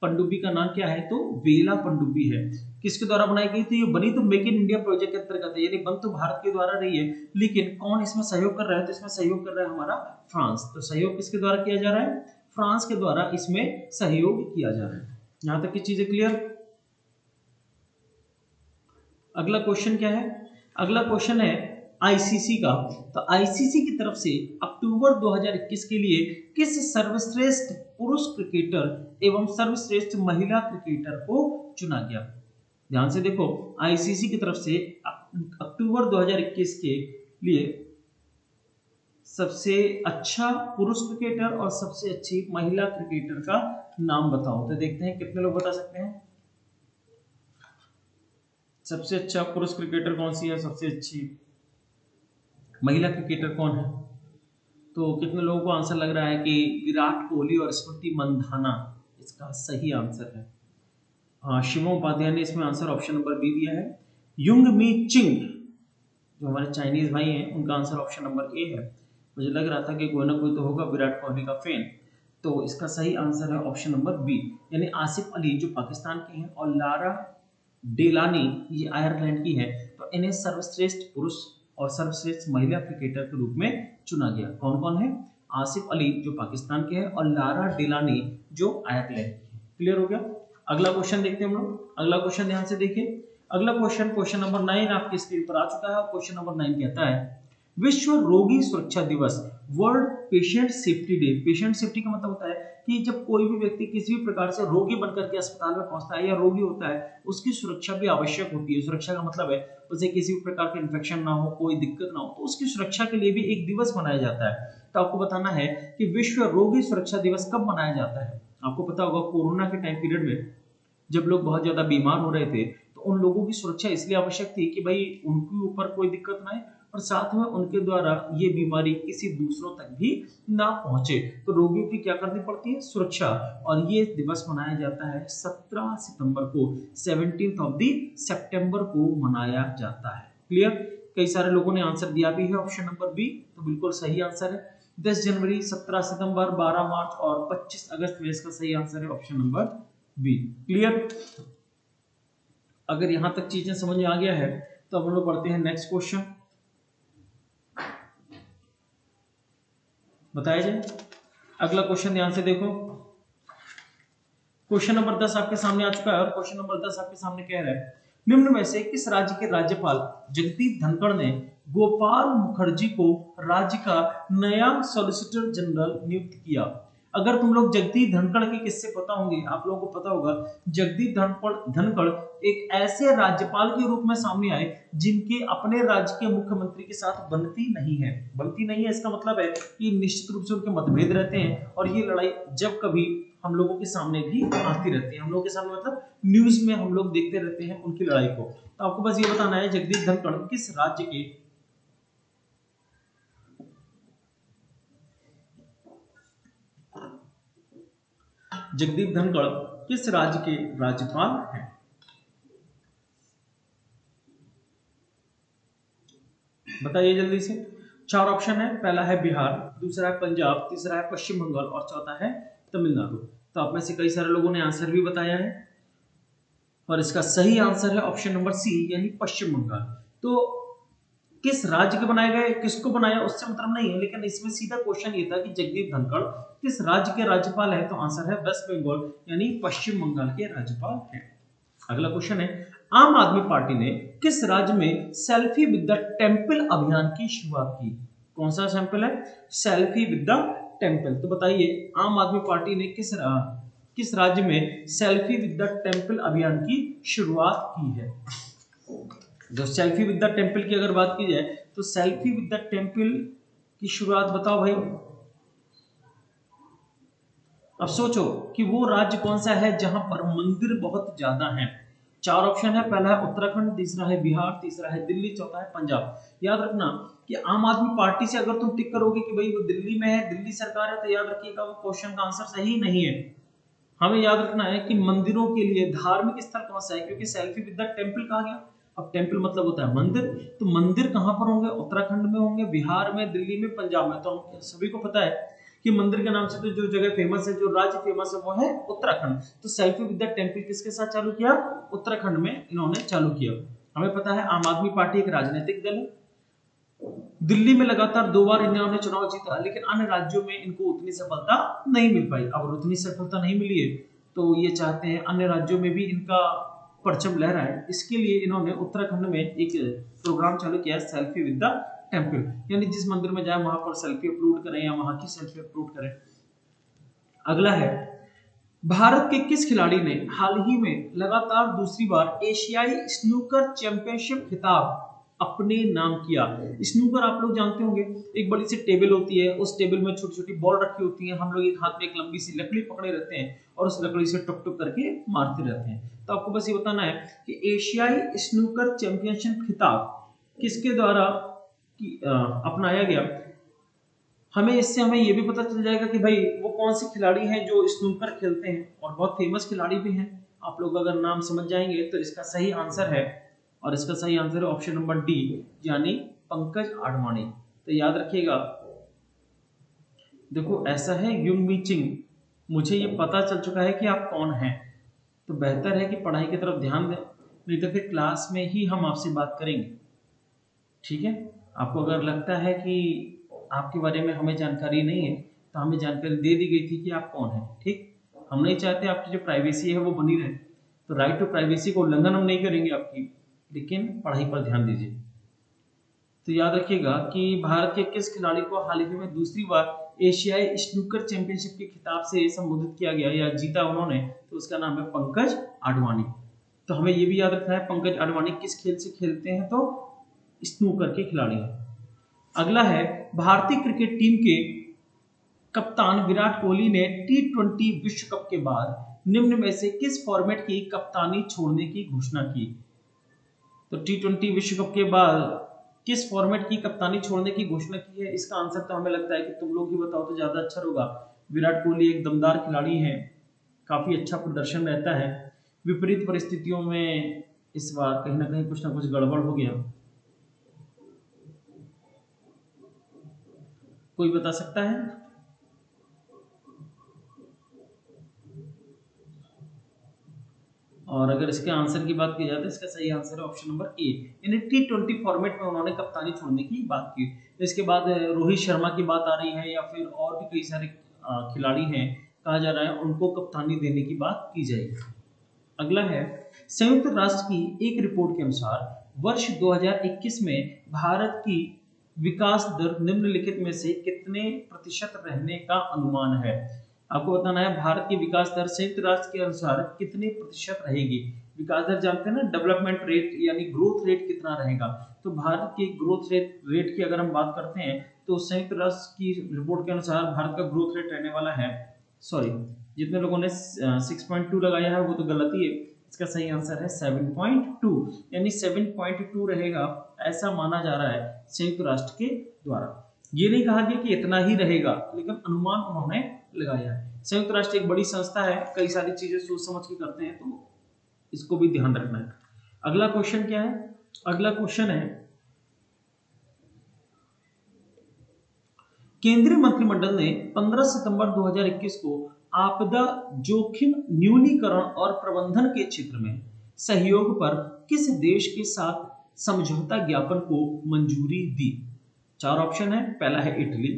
पनडुब्बी का नाम क्या है? तो वेला पनडुब्बी है। किसके द्वारा बनाई गई थी? ये बनी तो मेक इन इंडिया प्रोजेक्ट के अंतर्गत है, यानी बन तो भारत के द्वारा रही है, लेकिन कौन इसमें सहयोग कर रहा है? तो इसमें सहयोग कर रहा है हमारा फ्रांस। तो सहयोग किसके द्वारा किया जा रहा है? फ्रांस के द्वारा इसमें सहयोग किया जा रहा है। यहां तक की चीजें क्लियर। अगला क्वेश्चन क्या है? अगला क्वेश्चन है आईसीसी का। तो आईसीसी की तरफ से अक्टूबर 2021 के लिए किस सर्वश्रेष्ठ पुरुष क्रिकेटर एवं सर्वश्रेष्ठ महिला क्रिकेटर को चुना गया? ध्यान से देखो, आईसीसी की तरफ से अक्टूबर 2021 के लिए सबसे अच्छा पुरुष क्रिकेटर और सबसे अच्छी महिला क्रिकेटर का नाम बताओ। तो देखते हैं कितने लोग बता सकते हैं। सबसे अच्छा पुरुष क्रिकेटर कौन सी है? सबसे अच्छी महिला क्रिकेटर कौन है? तो कितने लोगों को आंसर लग रहा है कि विराट कोहली और स्मृति मंधाना इसका सही आंसर है। हाँ, शिवम उपाध्याय ने इसमें आंसर ऑप्शन नंबर बी दिया है। युंग मी चिंग जो हमारे चाइनीज भाई हैं, उनका आंसर ऑप्शन नंबर ए है। मुझे लग रहा था कि कोई ना कोई तो होगा विराट कोहली का फैन। तो इसका सही आंसर है ऑप्शन नंबर बी, यानी आसिफ अली जो पाकिस्तान के हैं और लारा डेलानी ये आयरलैंड की है। तो इन्हें सर्वश्रेष्ठ पुरुष और सर्वश्रेष्ठ महिला क्रिकेटर के रूप में चुना गया। कौन कौन है? आसिफ अली जो पाकिस्तान के हैं और लारा डेलानी जो आयरलैंड की है। क्लियर हो गया। अगला क्वेश्चन देखते हैं हम लोग। अगला क्वेश्चन ध्यान से देखिए। अगला क्वेश्चन नंबर 9 आपकी स्क्रीन पर आ चुका है और क्वेश्चन नंबर 9 कहता है विश्व रोगी सुरक्षा दिवस, world patient safety day. Patient safety का मतलब होता है कि जब कोई भी व्यक्ति किसी भी प्रकार से रोगी बनकर के अस्पताल में पहुंचता है या रोगी होता है, उसकी सुरक्षा भी आवश्यक होती है। सुरक्षा का मतलब है उसे किसी भी प्रकार का इन्फेक्शन ना हो, कोई दिक्कत ना हो, तो उसकी सुरक्षा के लिए भी एक दिवस मनाया जाता है। तो आपको बताना है कि विश्व रोगी सुरक्षा दिवस कब मनाया जाता है। आपको पता होगा कोरोना के टाइम पीरियड में जब लोग बहुत ज्यादा बीमार हो रहे थे, तो उन लोगों की सुरक्षा इसलिए आवश्यक थी कि भाई उनके ऊपर कोई दिक्कत ना आए और साथ में उनके द्वारा ये बीमारी किसी दूसरों तक भी ना पहुंचे। तो रोगियों की क्या करनी पड़ती है? सुरक्षा। और ये दिवस मनाया जाता है 17 सितंबर को, 17th ऑफ दी सितंबर को मनाया जाता है। क्लियर। कई सारे लोगों ने आंसर दिया भी है ऑप्शन नंबर बी, तो बिल्कुल सही आंसर है। 10 जनवरी, 17 सितंबर, 12 मार्च और 25 अगस्त में इसका सही आंसर है ऑप्शन नंबर बी। क्लियर। अगर यहां तक चीजें समझ में आ गया है तो अब हम लोग पढ़ते हैं नेक्स्ट क्वेश्चन। बताया जाए। अगला क्वेश्चन ध्यान से देखो। क्वेश्चन नंबर 10 आपके सामने आ चुका है और क्वेश्चन नंबर 10 आपके सामने कह रहा है निम्न में से किस राज्य के राज्यपाल जगदीप धनखड़ ने गोपाल मुखर्जी को राज्य का नया सॉलिसिटर जनरल नियुक्त किया। अगर तुम लोग जगदीप धनखड़ के किस्से पता होंगे, आप लोगों को पता होगा जगदीप धनखड़ एक ऐसे राज्यपाल के रूप में सामने आए जिनके अपने राज्य के मुख्यमंत्री के साथ बनती नहीं है। बनती नहीं है इसका मतलब है कि निश्चित रूप से उनके मतभेद रहते हैं और ये लड़ाई जब कभी हम लोगों के सामने भी आती रहती है। हम लोगों के सामने मतलब न्यूज में हम लोग देखते रहते हैं उनकी लड़ाई को। तो आपको बस ये बताना है जगदीप धनखड़ किस राज्य के जगदीप धनखड़ किस राज्य के राज्यपाल हैं। बताइए जल्दी से। 4 ऑप्शन है। पहला है बिहार, दूसरा है पंजाब, तीसरा है पश्चिम बंगाल और चौथा है तमिलनाडु। तो आप में से कई सारे लोगों ने आंसर भी बताया है और इसका सही आंसर है ऑप्शन नंबर सी, यानी पश्चिम बंगाल। तो किस राज्य के बनाए गए, किसको बनाया उससे मतलब नहीं है, लेकिन इसमें सीधा क्वेश्चन ये था कि जगदीप धनखड़ किस राज्य के राज्यपाल है। तो आंसर है वेस्ट बंगाल, यानी पश्चिम बंगाल के राज्यपाल हैं। अगला क्वेश्चन है आम आदमी पार्टी ने किस राज्य में सेल्फी विद द टेंपल अभियान की शुरुआत की। कौन सा सैंपल है? Selfie with the temple. तो बताइए आम आदमी पार्टी ने किस राज्य में सेल्फी विद द टेंपल अभियान की शुरुआत की है। जो सेल्फी विद द टेंपल की अगर बात की जाए तो सेल्फी विद द टेंपल की शुरुआत बताओ भाई। अब सोचो कि वो राज्य कौन सा है जहां पर मंदिर बहुत ज्यादा हैं। 4 ऑप्शन है। पहला है उत्तराखंड, तीसरा है बिहार, तीसरा है दिल्ली, चौथा है पंजाब। याद रखना कि आम आदमी पार्टी से अगर तुम टिक करोगे कि भाई वो दिल्ली में है, दिल्ली सरकार है, तो याद रखिएगा वो क्वेश्चन का आंसर सही नहीं है। हमें याद रखना है कि मंदिरों के लिए धार्मिक स्थल कौन सा है, क्योंकि सेल्फी विद द टेंपल कहा गया। अब टेंपल मतलब होता है मंदिर, तो मंदिर कहां पर होंगे? उत्तराखंड में होंगे, बिहार में, दिल्ली में, पंजाब में। तो हम सभी को पता है कि मंदिर के नाम से तो जो जगह फेमस है, जो राज्य फेमस है, वो है उत्तराखंड। तो सेल्फी विद द टेंपल किसके साथ चालू किया? उत्तराखंड में इन्होंने चालू किया। हमें पता है आम आदमी पार्टी एक राजनीतिक दल है। दिल्ली में लगातार 2 बार इन्होंने चुनाव जीता, लेकिन अन्य राज्यों में इनको उतनी सफलता नहीं मिल पाई। अगर उतनी सफलता नहीं मिली है तो ये चाहते हैं अन्य राज्यों में भी इनका परचम लहराए। इसके लिए इन्होंने उत्तराखंड में एक प्रोग्राम चालू किया, सेल्फी विद द टेंपल, यानी जिस मंदिर में जाए वहां पर सेल्फी अपलोड करें या वहां की सेल्फी अपलोड करें। अगला है भारत के किस खिलाड़ी ने हाल ही में लगातार दूसरी बार एशियाई स्नूकर चैंपियनशिप खिताब अपने नाम किया। स्नूकर आप लोग जानते होंगे, एक बड़ी सी टेबल होती है, उस टेबल में छोटी छोटी बॉल रखी होती है, हम लोग एक हाथ में एक लंबी सी लकड़ी पकड़े रहते हैं और उस लकड़ी से टुक टुक करके मारते रहते हैं। तो आपको बस ये बताना है कि एशियाई स्नूकर चैंपियनशिप खिताब किसके द्वारा अपनाया गया। हमें ये भी पता चल जाएगा कि भाई वो कौन से खिलाड़ी हैं जो स्नूकर खेलते हैं और बहुत फेमस खिलाड़ी भी हैं। आप लोग अगर नाम समझ जाएंगे तो इसका सही आंसर है, और इसका सही आंसर है ऑप्शन नंबर डी, यानी पंकज आडवाणी। तो याद रखिएगा, देखो ऐसा है युंग मी चिंग, मुझे ये पता चल चुका है कि आप कौन हैं, तो बेहतर है कि पढ़ाई की तरफ ध्यान दें, नहीं तो फिर क्लास में ही हम आपसे बात करेंगे। ठीक है, आपको अगर लगता है कि आपके बारे में हमें जानकारी नहीं है तो हमें जानकारी दे दी गई थी कि आप कौन हैं। ठीक, हम नहीं चाहते आपकी जो प्राइवेसी है वो बनी रहे, तो राइट टू प्राइवेसी को उल्लंघन हम नहीं करेंगे आपकी, लेकिन पढ़ाई पर ध्यान दीजिए। तो याद रखिएगा कि भारत के किस खिलाड़ी को हाल ही में दूसरी बार एशियाई स्नूकर चैंपियनशिप के खिताब से संबोधित किया गया या जीता उन्होंने, तो उसका नाम है पंकज आडवाणी। तो हमें ये भी याद रखना है पंकज आडवाणी किस खेल से खेलते हैं, तो स्नूकर के खिलाड़ी हैं। अगला है भारतीय क्रिकेट टीम के कप्तान विराट कोहली ने T20 विश्व कप के बाद निम्न में से किस फॉर्मेट की कप्तानी छोड़ने की घोषणा की। तो T20 विश्व कप के बाद किस फॉर्मेट की कप्तानी छोड़ने की घोषणा की है, इसका आंसर तो हमें लगता है कि तुम लोग ही बताओ तो ज्यादा अच्छा होगा। विराट कोहली एक दमदार खिलाड़ी है, काफी अच्छा प्रदर्शन रहता है, विपरीत परिस्थितियों में इस बार कहीं ना कुछ गड़बड़ हो गया। कोई बता सकता है? और अगर इसके आंसर की बात की जाए तो इसका सही आंसर है ऑप्शन नंबर ए, यानी T20 फॉर्मेट में उन्होंने कप्तानी छोड़ने की बात की। तो इसके बाद रोहित शर्मा की बात आ रही है या फिर और भी कई सारे खिलाड़ी हैं, कहा जा रहा है उनको कप्तानी देने की बात की जाएगी। अगला है संयुक्त राष्ट्र की एक रिपोर्ट के अनुसार वर्ष 2021 में भारत की विकास दर निम्नलिखित में से कितने प्रतिशत रहने का अनुमान है। आपको बताना है भारत की विकास दर संयुक्त राष्ट्र के अनुसार कितने प्रतिशत रहेगी। विकास दर जानते हैं ना, डेवलपमेंट रेट यानी ग्रोथ रेट कितना रहेगा। तो भारत की ग्रोथ रेट की अगर हम बात करते हैं तो संयुक्त राष्ट्र की रिपोर्ट के अनुसार भारत का ग्रोथ रेट रहने वाला है, सॉरी जितने लोगों ने 6.2 लगाया है वो तो गलत ही है, इसका सही आंसर है 7.2, यानी 7.2 रहेगा ऐसा माना जा रहा है संयुक्त राष्ट्र के द्वारा। ये नहीं कहा गया कि इतना ही रहेगा, लेकिन अनुमान उन्होंने लगाया है। संयुक्त राष्ट्र एक बड़ी संस्था है, कई सारी चीजें सोच समझ के करते हैं, तो इसको भी ध्यान रखना है। अगला क्वेश्चन क्या है? अगला क्वेश्चन है केंद्रीय मंत्रिमंडल ने 15 सितंबर 2021 को आपदा जोखिम न्यूनीकरण और प्रबंधन के क्षेत्र में सहयोग पर किस देश के साथ समझौता ज्ञापन को मंजूरी दी। चार ऑप्शन है, पहला है इटली,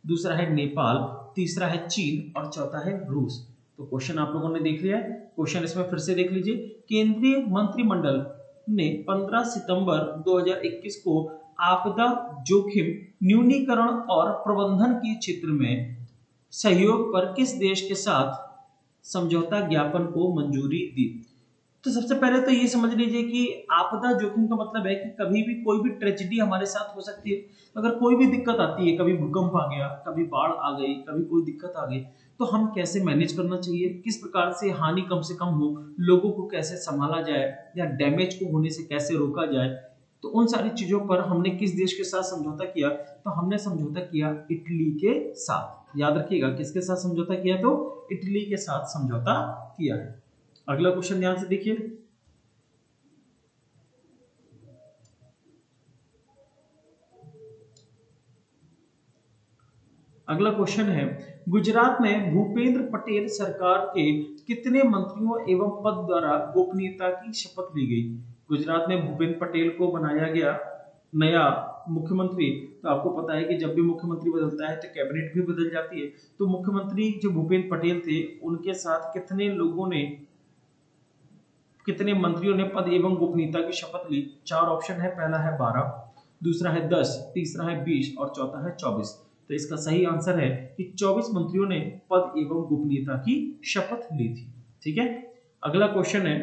दूसरा है नेपाल, तीसरा है चीन और चौथा है रूस। तो क्वेश्चन आप लोगों ने देख लिया है, क्वेश्चन इसमें फिर से देख लीजिए। केंद्रीय मंत्रिमंडल ने 15 सितंबर 2021 को आपदा जोखिम न्यूनीकरण और प्रबंधन के क्षेत्र में सहयोग पर किस देश के साथ समझौता ज्ञापन को मंजूरी दी। तो सबसे पहले तो ये समझ लीजिए कि आपदा जोखिम का मतलब है कि कभी भी कोई भी ट्रेजेडी हमारे साथ हो सकती है। अगर कोई भी दिक्कत आती है, कभी भूकंप आ गया, कभी बाढ़ आ गई, कभी कोई दिक्कत आ गई, तो हम कैसे मैनेज करना चाहिए, किस प्रकार से हानि कम से कम हो, लोगों को कैसे संभाला जाए या डैमेज को होने से कैसे रोका जाए, तो उन सारी चीजों पर हमने किस देश के साथ समझौता किया। तो हमने समझौता किया इटली के साथ। याद रखिएगा किसके साथ समझौता किया, तो इटली के साथ समझौता किया है। अगला क्वेश्चन ध्यान से देखिए। अगला क्वेश्चन है गुजरात में भूपेंद्र पटेल सरकार के कितने मंत्रियों एवं पद द्वारा गोपनीयता की शपथ ली गई। गुजरात में भूपेंद्र पटेल को बनाया गया नया मुख्यमंत्री। तो आपको पता है कि जब भी मुख्यमंत्री बदलता है तो कैबिनेट भी बदल जाती है। तो मुख्यमंत्री जो भूपेंद्र पटेल थे उनके साथ कितने मंत्रियों ने पद एवं गोपनीयता की शपथ ली। चार ऑप्शन है, पहला है 12, दूसरा है 10, तीसरा है 20 और चौथा है 24। तो इसका सही आंसर है कि 24 मंत्रियों ने पद एवं गोपनीयता की शपथ ली थी। ठीक है, अगला क्वेश्चन है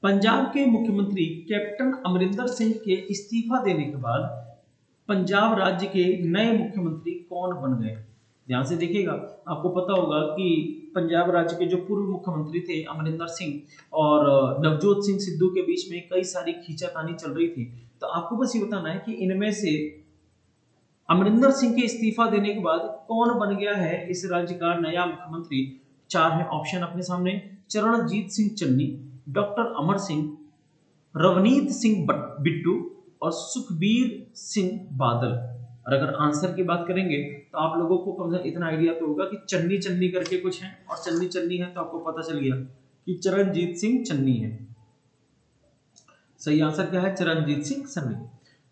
पंजाब के मुख्यमंत्री कैप्टन अमरिंदर सिंह के इस्तीफा देने के बाद पंजाब राज्य के नए मुख्यमंत्री कौन बन गए। ध्यान से देखिएगा, आपको पता होगा कि पंजाब राज्य के जो पूर्व मुख्यमंत्री थे अमरिंदर सिंह और नवजोत सिंह सिद्धू के बीच में कई सारी खींचातानी चल रही थी। तो आपको बस ये बताना है कि इनमें से अमरिंदर सिंह के इस्तीफा देने के बाद कौन बन गया है इस राज्य का नया मुख्यमंत्री। चार है ऑप्शन अपने सामने, चरणजीत सिंह चन्नी, डॉक्टर अमर सिंह, रवनीत सिंह बिट्टू और सुखबीर सिंह बादल। और अगर आंसर की बात करेंगे तो आप लोगों को कम से कम इतना आइडिया तो होगा कि चन्नी चन्नी करके कुछ है, और चन्नी चन्नी है तो आपको पता चल गया कि चरणजीत सिंह चन्नी है। सही आंसर क्या है? चरणजीत सिंह चन्नी।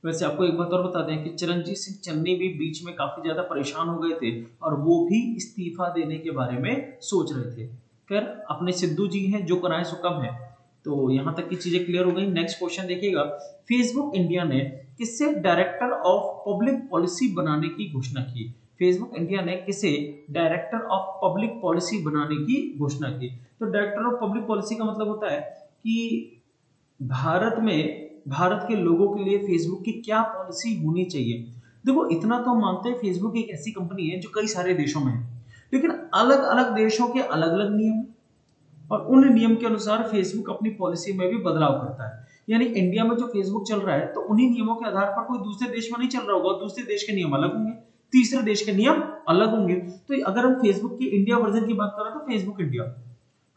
वैसे आपको एक बात और बता दें कि चरणजीत सिंह चन्नी भी बीच में काफी ज्यादा परेशान हो गए थे और वो भी इस्तीफा देने के बारे में सोच रहे थे। खैर अपने सिद्धू जी हैं, जो कराए सो कम है। तो यहाँ तक की चीजें क्लियर हो गई। नेक्स्ट क्वेश्चन देखिएगा, फेसबुक इंडिया ने किसे डायरेक्टर ऑफ पब्लिक पॉलिसी बनाने की घोषणा की? फेसबुक इंडिया ने किसे डायरेक्टर ऑफ पब्लिक पॉलिसी बनाने की घोषणा की? तो डायरेक्टर ऑफ पब्लिक पॉलिसी का मतलब होता है कि भारत के लोगों के लिए फेसबुक की क्या पॉलिसी होनी चाहिए। देखो इतना तो हम मानते हैं, फेसबुक एक ऐसी कंपनी है जो कई सारे देशों में है, लेकिन अलग अलग देशों के अलग अलग नियम, और उन नियम के अनुसार फेसबुक अपनी पॉलिसी में भी बदलाव करता है। यानी इंडिया में जो फेसबुक चल रहा है तो उन्हीं नियमों के आधार पर कोई दूसरे देश में नहीं चल रहा होगा, दूसरे देश के नियम अलग होंगे, तीसरे देश के नियम अलग होंगे। तो अगर हम फेसबुक की इंडिया वर्जन की बात करें तो फेसबुक इंडिया।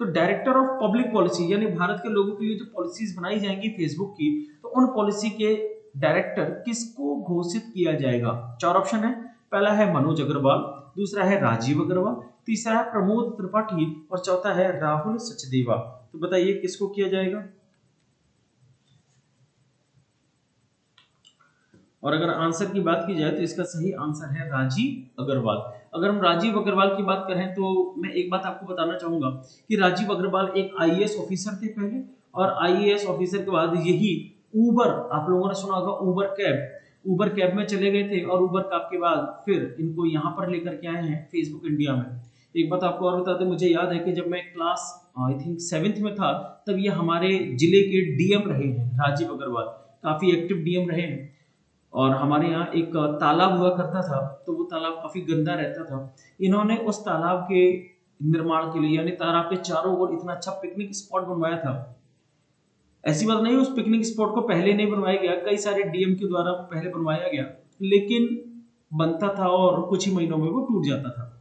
तो डायरेक्टर ऑफ पब्लिक पॉलिसी यानी भारत के लोगों के लिए जो पॉलिसीज बनाई जाएंगी फेसबुक की, तो उन पॉलिसी के डायरेक्टर किसको घोषित किया जाएगा? चार ऑप्शन है। पहला है मनोज अग्रवाल, दूसरा है राजीव अग्रवाल, तीसरा है प्रमोद त्रिपाठी और चौथा है राहुल सचदेवा। तो बताइए किसको किया जाएगा? और अगर आंसर की बात की जाए तो इसका सही आंसर है राजीव अग्रवाल। अगर हम राजीव अग्रवाल की बात करें तो मैं एक बात आपको बताना चाहूंगा कि राजीव अग्रवाल एक आईएएस ऑफिसर थे पहले, और आईएएस ऑफिसर के बाद यही ऊबर, आप लोगों ने सुना होगा ऊबर कैब में चले गए थे, और ऊबर कैब के बाद फिर इनको यहाँ पर लेकर के आए हैं फेसबुक इंडिया में। एक बात आपको और बता दें, मुझे याद है कि जब मैं क्लास आई थिंक 7th में था तब ये हमारे जिले के डीएम रहे हैं। राजीव अग्रवाल काफी एक्टिव डीएम रहे हैं, और हमारे यहाँ एक तालाब हुआ करता था, तो वो तालाब काफी गंदा रहता था। इन्होंने उस तालाब के निर्माण के लिए यानी तालाब के चारों ओर इतना अच्छा पिकनिक स्पॉट बनवाया था। ऐसी बात नहीं उस पिकनिक स्पॉट को पहले नहीं बनवाया गया, कई सारे डीएम के द्वारा पहले बनवाया गया, लेकिन बनता था और कुछ ही महीनों में वो टूट जाता था।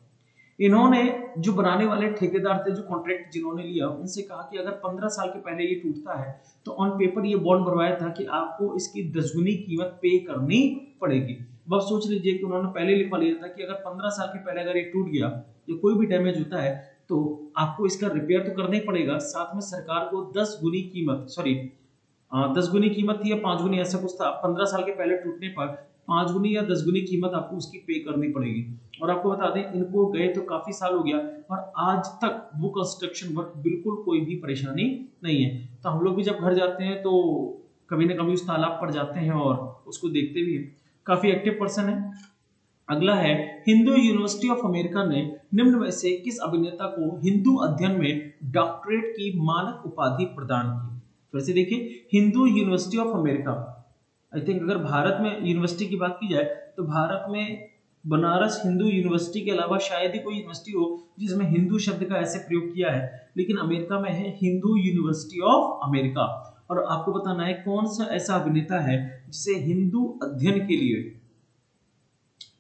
इन्होंने जो बनाने वाले ठेकेदार थे, जो कॉन्ट्रैक्ट जिन्होंने लिया, उनसे कहा कि अगर 15 साल के पहले ये टूटता है तो ऑन पेपर ये बॉन्ड बनवाया था कि आपको इसकी 10 गुनी कीमत पे करनी पड़ेगी। अब सोच लीजिए कि उन्होंने पहले लिखवा लिया था कि अगर 15 साल के पहले अगर ये टूट गया या कोई भी डैमेज होता है तो आपको इसका रिपेयर तो करना ही पड़ेगा, साथ में सरकार को 10 गुनी कीमत, सॉरी 10 गुनी कीमत थी या 5 गुनी ऐसा कुछ था, 15 साल के पहले टूटने पर 5 गुनी या 10 गुनी कीमत आपको उसकी पे करनी पड़ेगी। और आपको बता दें इनको गए तो काफी साल हो गया और आज तक वो कंस्ट्रक्शन वर्क बिल्कुल कोई भी परेशानी नहीं है। तो हम लोग भी जब घर जाते हैं तो कभी ना कभी उस तालाब पर जाते हैं और उसको देखते भी हैं। काफी एक्टिव पर्सन है। अगला है, हिंदू यूनिवर्सिटी ऑफ अमेरिका ने निम्न में से किस अभिनेता को हिंदू अध्ययन में डॉक्टरेट की मानक उपाधि प्रदान की? फिर से देखिए, Hindu university of America, I think अगर भारत में यूनिवर्सिटी की बात की जाए तो भारत में बनारस हिंदू यूनिवर्सिटी के अलावा शायद ही कोई यूनिवर्सिटी हो जिसमें हिंदू शब्द का ऐसे प्रयोग किया है, लेकिन अमेरिका में है हिंदू यूनिवर्सिटी ऑफ अमेरिका। और आपको बताना है कौन सा ऐसा अभिनेता है जिसे हिंदू अध्ययन के लिए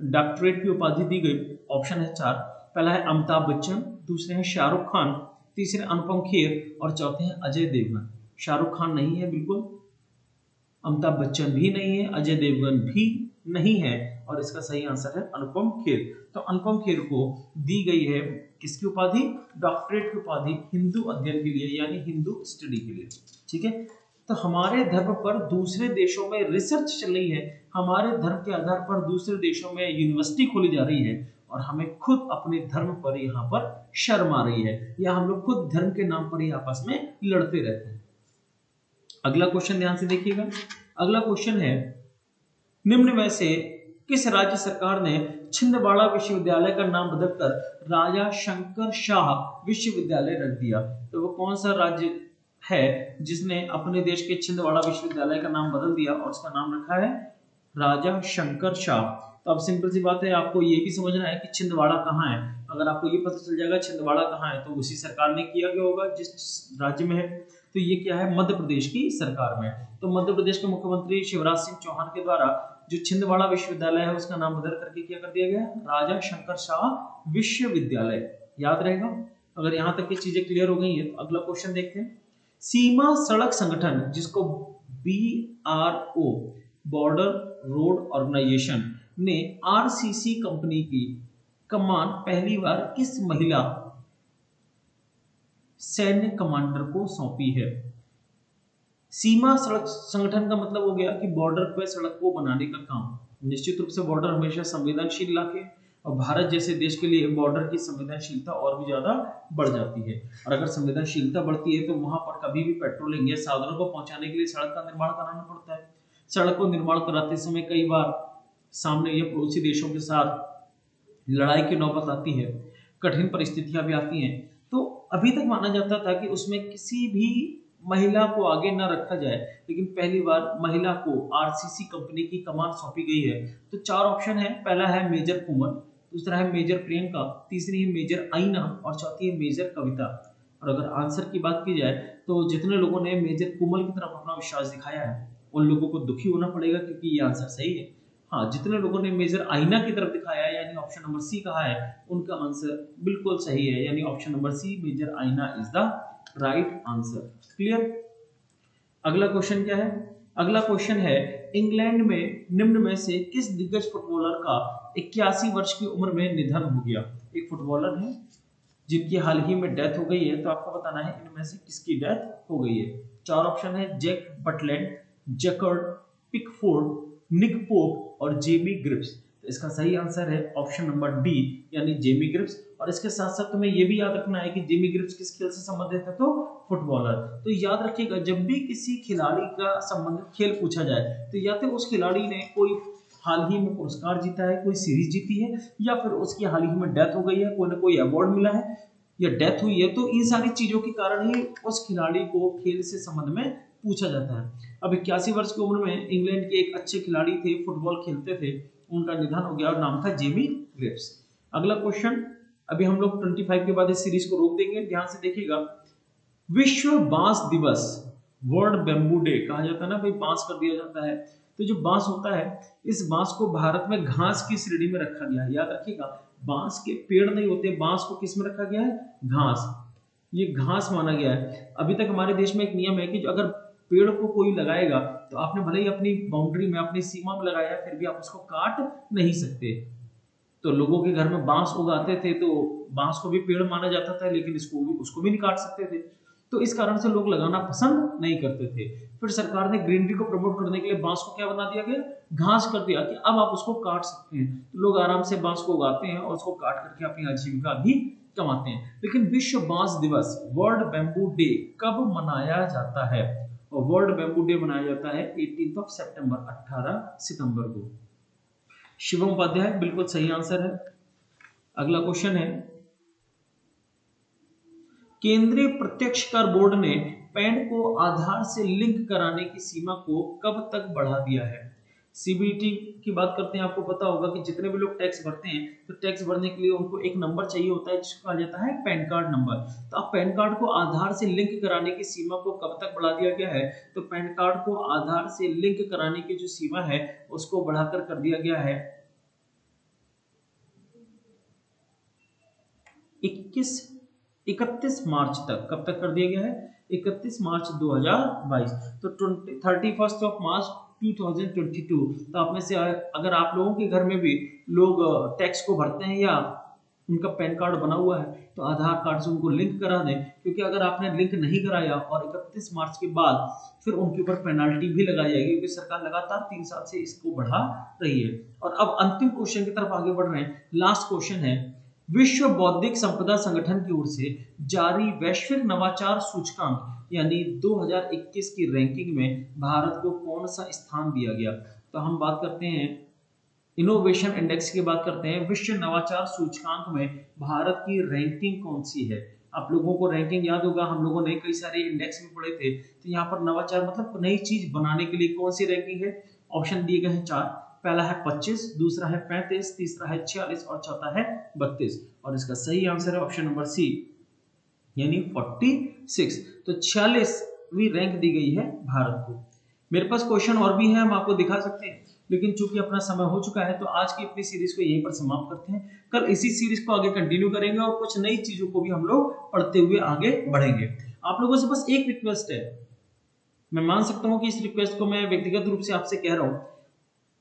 डॉक्टरेट की उपाधि दी गई। ऑप्शन है 4। पहला है अमिताभ बच्चन, दूसरे हैं शाहरुख खान, तीसरे अनुपम खेर और चौथे हैं अजय देवगन। शाहरुख खान नहीं है बिल्कुल, अमिताभ बच्चन भी नहीं है, अजय देवगन भी नहीं है, और इसका सही आंसर है अनुपम खेर। तो अनुपम खेर को दी गई है किसकी उपाधि? डॉक्टरेट की उपाधि हिंदू अध्ययन के लिए यानी हिंदू स्टडी के लिए। ठीक है, तो हमारे धर्म पर दूसरे देशों में रिसर्च चल रही है, हमारे धर्म के आधार पर दूसरे देशों में यूनिवर्सिटी खोली जा रही है, और हमें खुद अपने धर्म पर यहाँ पर शर्म आ रही है, या हम लोग खुद धर्म के नाम पर ही आपस में लड़ते रहते हैं। अगला क्वेश्चन ध्यान से देखिएगा। अगला क्वेश्चन है, निम्न में से किस राज्य सरकार ने छिंदवाड़ा विश्वविद्यालय का नाम बदलकर राजा शंकर शाह विश्वविद्यालय रख दिया? तो वो कौन सा राज्य है जिसने अपने देश के छिंदवाड़ा विश्वविद्यालय का नाम बदल दिया और उसका नाम रखा है राजा शंकर शाह? तो अब सिंपल सी बात है, आपको ये भी समझना है कि छिंदवाड़ा कहाँ है। अगर आपको ये पता चल जाएगा छिंदवाड़ा कहाँ है तो उसी सरकार ने किया गया होगा जिस राज्य में है। तो ये क्या है? मध्य प्रदेश की सरकार में। तो मध्य प्रदेश के मुख्यमंत्री शिवराज सिंह चौहान के द्वारा जो छिंदवाड़ा विश्वविद्यालय है उसका नाम बदल करके क्या कर दिया गया? राजा शंकर शाह विश्वविद्यालय। याद रहेगा। अगर यहाँ तक की चीजें क्लियर हो गई है तो अगला क्वेश्चन देखते हैं। सीमा सड़क संगठन जिसको BRO, बॉर्डर रोड ऑर्गेनाइजेशन, ने आरसीसी कंपनी की कमान पहली बार किस महिला सैन्य कमांडर को सौंपी है? सीमा सड़क संगठन का मतलब हो गया कि बॉर्डर पर सड़क को बनाने का काम। निश्चित रूप से बॉर्डर हमेशा संवेदनशील इलाके, और भारत जैसे देश के लिए बॉर्डर की संवेदनशीलता और भी ज्यादा बढ़ जाती है। और अगर संवेदनशीलता बढ़ती है तो वहां पर कभी भी पेट्रोलिंग या साधनों को पहुंचाने के लिए सड़क का निर्माण कराना पड़ता है। सड़क को निर्माण कराते समय कई बार सामने या पड़ोसी देशों के साथ लड़ाई की नौबत आती है, कठिन परिस्थितियां भी आती हैं। तो अभी तक माना जाता था कि उसमें किसी भी महिला को आगे न रखा जाए, लेकिन पहली बार महिला को आरसीसी कंपनी की कमान सौंपी गई है। तो चार ऑप्शन है, पहला है मेजर कुमल, दूसरा है मेजर प्रियंका, तीसरी है मेजर आईना और चौथी है मेजर कविता। और अगर आंसर की बात की जाए तो जितने लोगों ने मेजर कुमल की तरफ अपना विश्वास दिखाया है उन लोगों को दुखी होना पड़ेगा, क्योंकि ये आंसर सही है। हाँ, जितने लोगों ने मेजर आईना की तरफ दिखाया है यानी ऑप्शन नंबर सी कहा है, उनका आंसर बिल्कुल सही है, यानी ऑप्शन नंबर सी मेजर आईना is the right answer. Clear? अगला क्वेश्चन क्या है? अगला क्वेश्चन है, इंग्लैंड में निम्न में से किस दिग्गज फुटबॉलर का 81 वर्ष की उम्र में निधन हो गया? एक फुटबॉलर है जिनकी हाल ही में डेथ हो गई है, तो आपको बताना है इनमें से किसकी डेथ हो गई है। चार ऑप्शन है, जैक बटलैंड, जैकर्ड पिकफोर्ड, निक पोप और जेमी ग्रिप्स। तो इसका सही आंसर है ऑप्शन नंबर डी, यानी जेमी ग्रिप्स। और इसके साथ साथ तुम्हें यह भी याद रखना है कि जेमी ग्रिप्स किस खेल से संबंधित है, तो फुटबॉलर। तो याद रखिएगा, जब भी किसी खिलाड़ी का संबंधित खेल पूछा जाए तो या तो उस खिलाड़ी ने कोई हाल ही में पुरस्कार जीता है, कोई सीरीज जीती है, या फिर उसकी हाल ही में डेथ हो गई है, कोई ना कोई अवार्ड मिला है या डेथ हुई है। तो इन सारी चीजों के कारण ही उस खिलाड़ी को खेल से संबंध में पूछा जाता है। अब 81 वर्ष की उम्र में इंग्लैंड के एक अच्छे खिलाड़ी थे, फुटबॉल खेलते थे, उनका निधन हो गया और नाम था जेमी ग्रिप्स। अगला क्वेश्चन, अभी हम लोग 25 के बाद इस सीरीज को रोक देंगे, ध्यान से देखिएगा। विश्व बांस दिवस, वर्ल्ड बैम्बू डे कहा जाता है ना भाई, बांस कर दिया जाता है। तो जो बांस होता है, इस बांस को भारत में घास की श्रेणी में रखा गया है। याद रखिएगा, बांस के पेड़ नहीं होते, बांस को किस में रखा गया है? घास। ये घास माना गया है। अभी तक हमारे देश में एक नियम है कि जो अगर पेड़ को कोई लगाएगा तो आपने भले ही अपनी बाउंड्री में, अपनी सीमा में लगाया है, फिर भी आप उसको काट नहीं सकते। तो लोगों के घर में बांस उगाते थे तो बांस को भी पेड़ माना जाता था, लेकिन उसको भी नहीं काट सकते थे। तो इस कारण से लोग लगाना पसंद नहीं करते थे। फिर सरकार ने ग्रीनरी को प्रमोट करने के लिए बांस को क्या बना दिया गया? घास कर दिया कि अब आप उसको काट सकते हैं। तो लोग आराम से बांस को उगाते हैं और उसको काट करके अपनी आजीविका भी कमाते हैं। लेकिन विश्व बांस दिवस, वर्ल्ड बैम्बू डे कब मनाया जाता है? और वर्ल्ड बैम्बू डे मनाया जाता है 18 सितंबर, 18 सितंबर को। शिवम उपाध्याय बिल्कुल सही आंसर है। अगला क्वेश्चन है, केंद्रीय प्रत्यक्ष कर बोर्ड ने पैन को आधार से लिंक कराने की सीमा को कब तक बढ़ा दिया है? सीबीटी की बात करते हैं, आपको पता होगा कि जितने भी लोग टैक्स भरते हैं तो टैक्स भरने के लिए उनको एक नंबर चाहिए होता है जिसको कहा जाता है पैन कार्ड नंबर। तो अब पैन कार्ड को आधार से लिंक कराने की सीमा को कब तक बढ़ा दिया गया है? तो पैन कार्ड को आधार से लिंक कराने की जो सीमा है उसको बढ़ाकर कर दिया गया है 31 मार्च तक। कब तक कर दिया गया है? 31 मार्च 2022। तो 31 मार्च 2022। तो आप में से अगर आप लोगों के घर में भी लोग टैक्स को भरते हैं या उनका पैन कार्ड बना हुआ है तो आधार कार्ड से उनको लिंक करा दें, क्योंकि अगर आपने लिंक नहीं कराया और 31 मार्च के बाद फिर उनके ऊपर पेनाल्टी भी लगाई जाएगी, क्योंकि सरकार लगातार 3 साल से इसको बढ़ा रही है। और अब अंतिम क्वेश्चन की तरफ आगे बढ़ रहे हैं। लास्ट क्वेश्चन है, विश्व बौद्धिक संपदा संगठन की ओर से जारी वैश्विक नवाचार सूचकांक यानी 2021 की रैंकिंग में भारत को कौन सा स्थान दिया गया? तो हम बात करते हैं इनोवेशन इंडेक्स की बात करते हैं। विश्व नवाचार सूचकांक में भारत की रैंकिंग कौन सी है? आप लोगों को रैंकिंग याद होगा, हम लोगों ने कई सारे इंडेक्स में पढ़े थे। तो यहाँ पर नवाचार मतलब नई चीज बनाने के लिए कौन सी रैंकिंग है? ऑप्शन दिए गए हैं 4। पहला है 25, दूसरा है 35, तीसरा है 46 और चौथा है 32। और इसका सही आंसर है ऑप्शन नंबर सी, यानी 46। तो 46वीं रैंक दी गई है भारत को। मेरे पास क्वेश्चन और भी है, हम आपको दिखा सकते हैं, लेकिन चूंकि अपना समय हो चुका है तो आज की अपनी सीरीज को यहीं पर समाप्त करते हैं। कल इसी सीरीज को आगे कंटिन्यू करेंगे और कुछ नई चीजों को भी हम लोग पढ़ते हुए आगे बढ़ेंगे। आप लोगों से बस एक रिक्वेस्ट है, मैं मान सकता हूं कि इस रिक्वेस्ट को मैं व्यक्तिगत रूप से आपसे कह रहा हूं,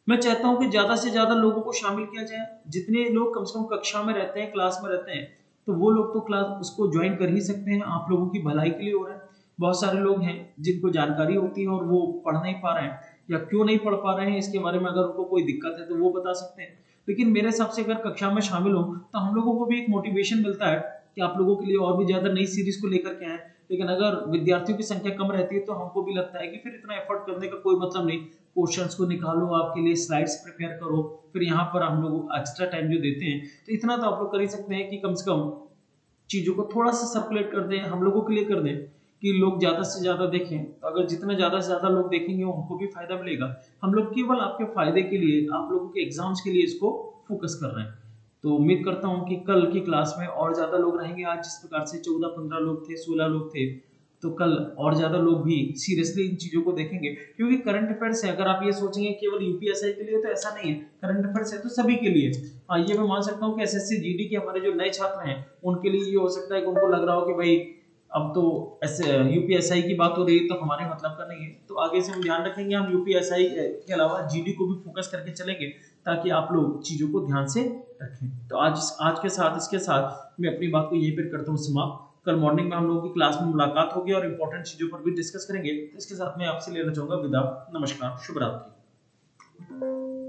मैं चाहता हूँ कि ज्यादा से ज्यादा लोगों को शामिल किया जाए। जितने लोग कम से कम कक्षा में रहते हैं, क्लास में रहते हैं, तो वो लोग तो क्लास उसको ज्वाइन कर ही सकते हैं। आप लोगों की भलाई के लिए हो रहा है। बहुत सारे लोग हैं जिनको जानकारी होती है और वो पढ़ नहीं पा रहे हैं, या क्यों नहीं पढ़ पा रहे हैं इसके बारे में अगर उनको कोई दिक्कत है तो वो बता सकते हैं। लेकिन मेरे हिसाब से अगर कक्षा में शामिल हो तो हम लोगों को भी एक मोटिवेशन मिलता है कि आप लोगों के लिए और भी ज्यादा नई सीरीज को लेकर के आए। लेकिन अगर विद्यार्थियों की संख्या कम रहती है तो हमको भी लगता है कि फिर इतना एफर्ट करने का कोई मतलब नहीं। क्वेश्चंस को निकालो, आपके लिए स्लाइड्स प्रिपेयर करो, फिर यहाँ पर हम लोग एक्स्ट्रा टाइम जो देते हैं तो इतना तो आप लोग कर ही सकते हैं कि कम से कम चीजों को थोड़ा सा सर्कुलेट कर दें, हम लोगों के लिए कर दें कि लोग ज्यादा से ज्यादा देखें। तो अगर जितना ज्यादा से ज्यादा लोग देखेंगे उनको भी फायदा मिलेगा। हम लोग केवल आपके फायदे के लिए, आप लोगों के एग्जाम्स के लिए इसको फोकस कर रहे हैं। तो उम्मीद करता हूँ कि कल की क्लास में और ज्यादा लोग रहेंगे। आज जिस प्रकार से 14-15 लोग थे, 16 लोग थे, तो कल और ज्यादा लोग भी सीरियसली इन चीजों को देखेंगे। क्योंकि करंट अफेयर्स है, अगर आप ये सोचेंगे केवल यूपीएसआई के लिए, तो ऐसा नहीं है। करंट अफेयर्स है तो सभी के लिए। हाँ, ये मैं मान सकता हूँ कि एसएससी जीडी के हमारे जो नए छात्र हैं उनके लिए ये हो सकता है कि उनको लग रहा हो कि भाई अब तो ऐसे यूपीएसआई की बात हो रही है तो हमारे मतलब का नहीं है। तो आगे से हम ध्यान रखेंगे, हम यूपीएसआई के अलावा जीडी को भी फोकस करके चलेंगे ताकि आप लोग चीजों को ध्यान से रखें। तो आज के साथ, इसके साथ मैं अपनी बात को यहीं पर करता हूँ समाप्त। कल मॉर्निंग में हम लोगों की क्लास में मुलाकात होगी और इंपॉर्टेंट चीजों पर भी डिस्कस करेंगे। तो इसके साथ मैं आपसे लेना चाहूंगा विदा। नमस्कार, शुभ रात्रि।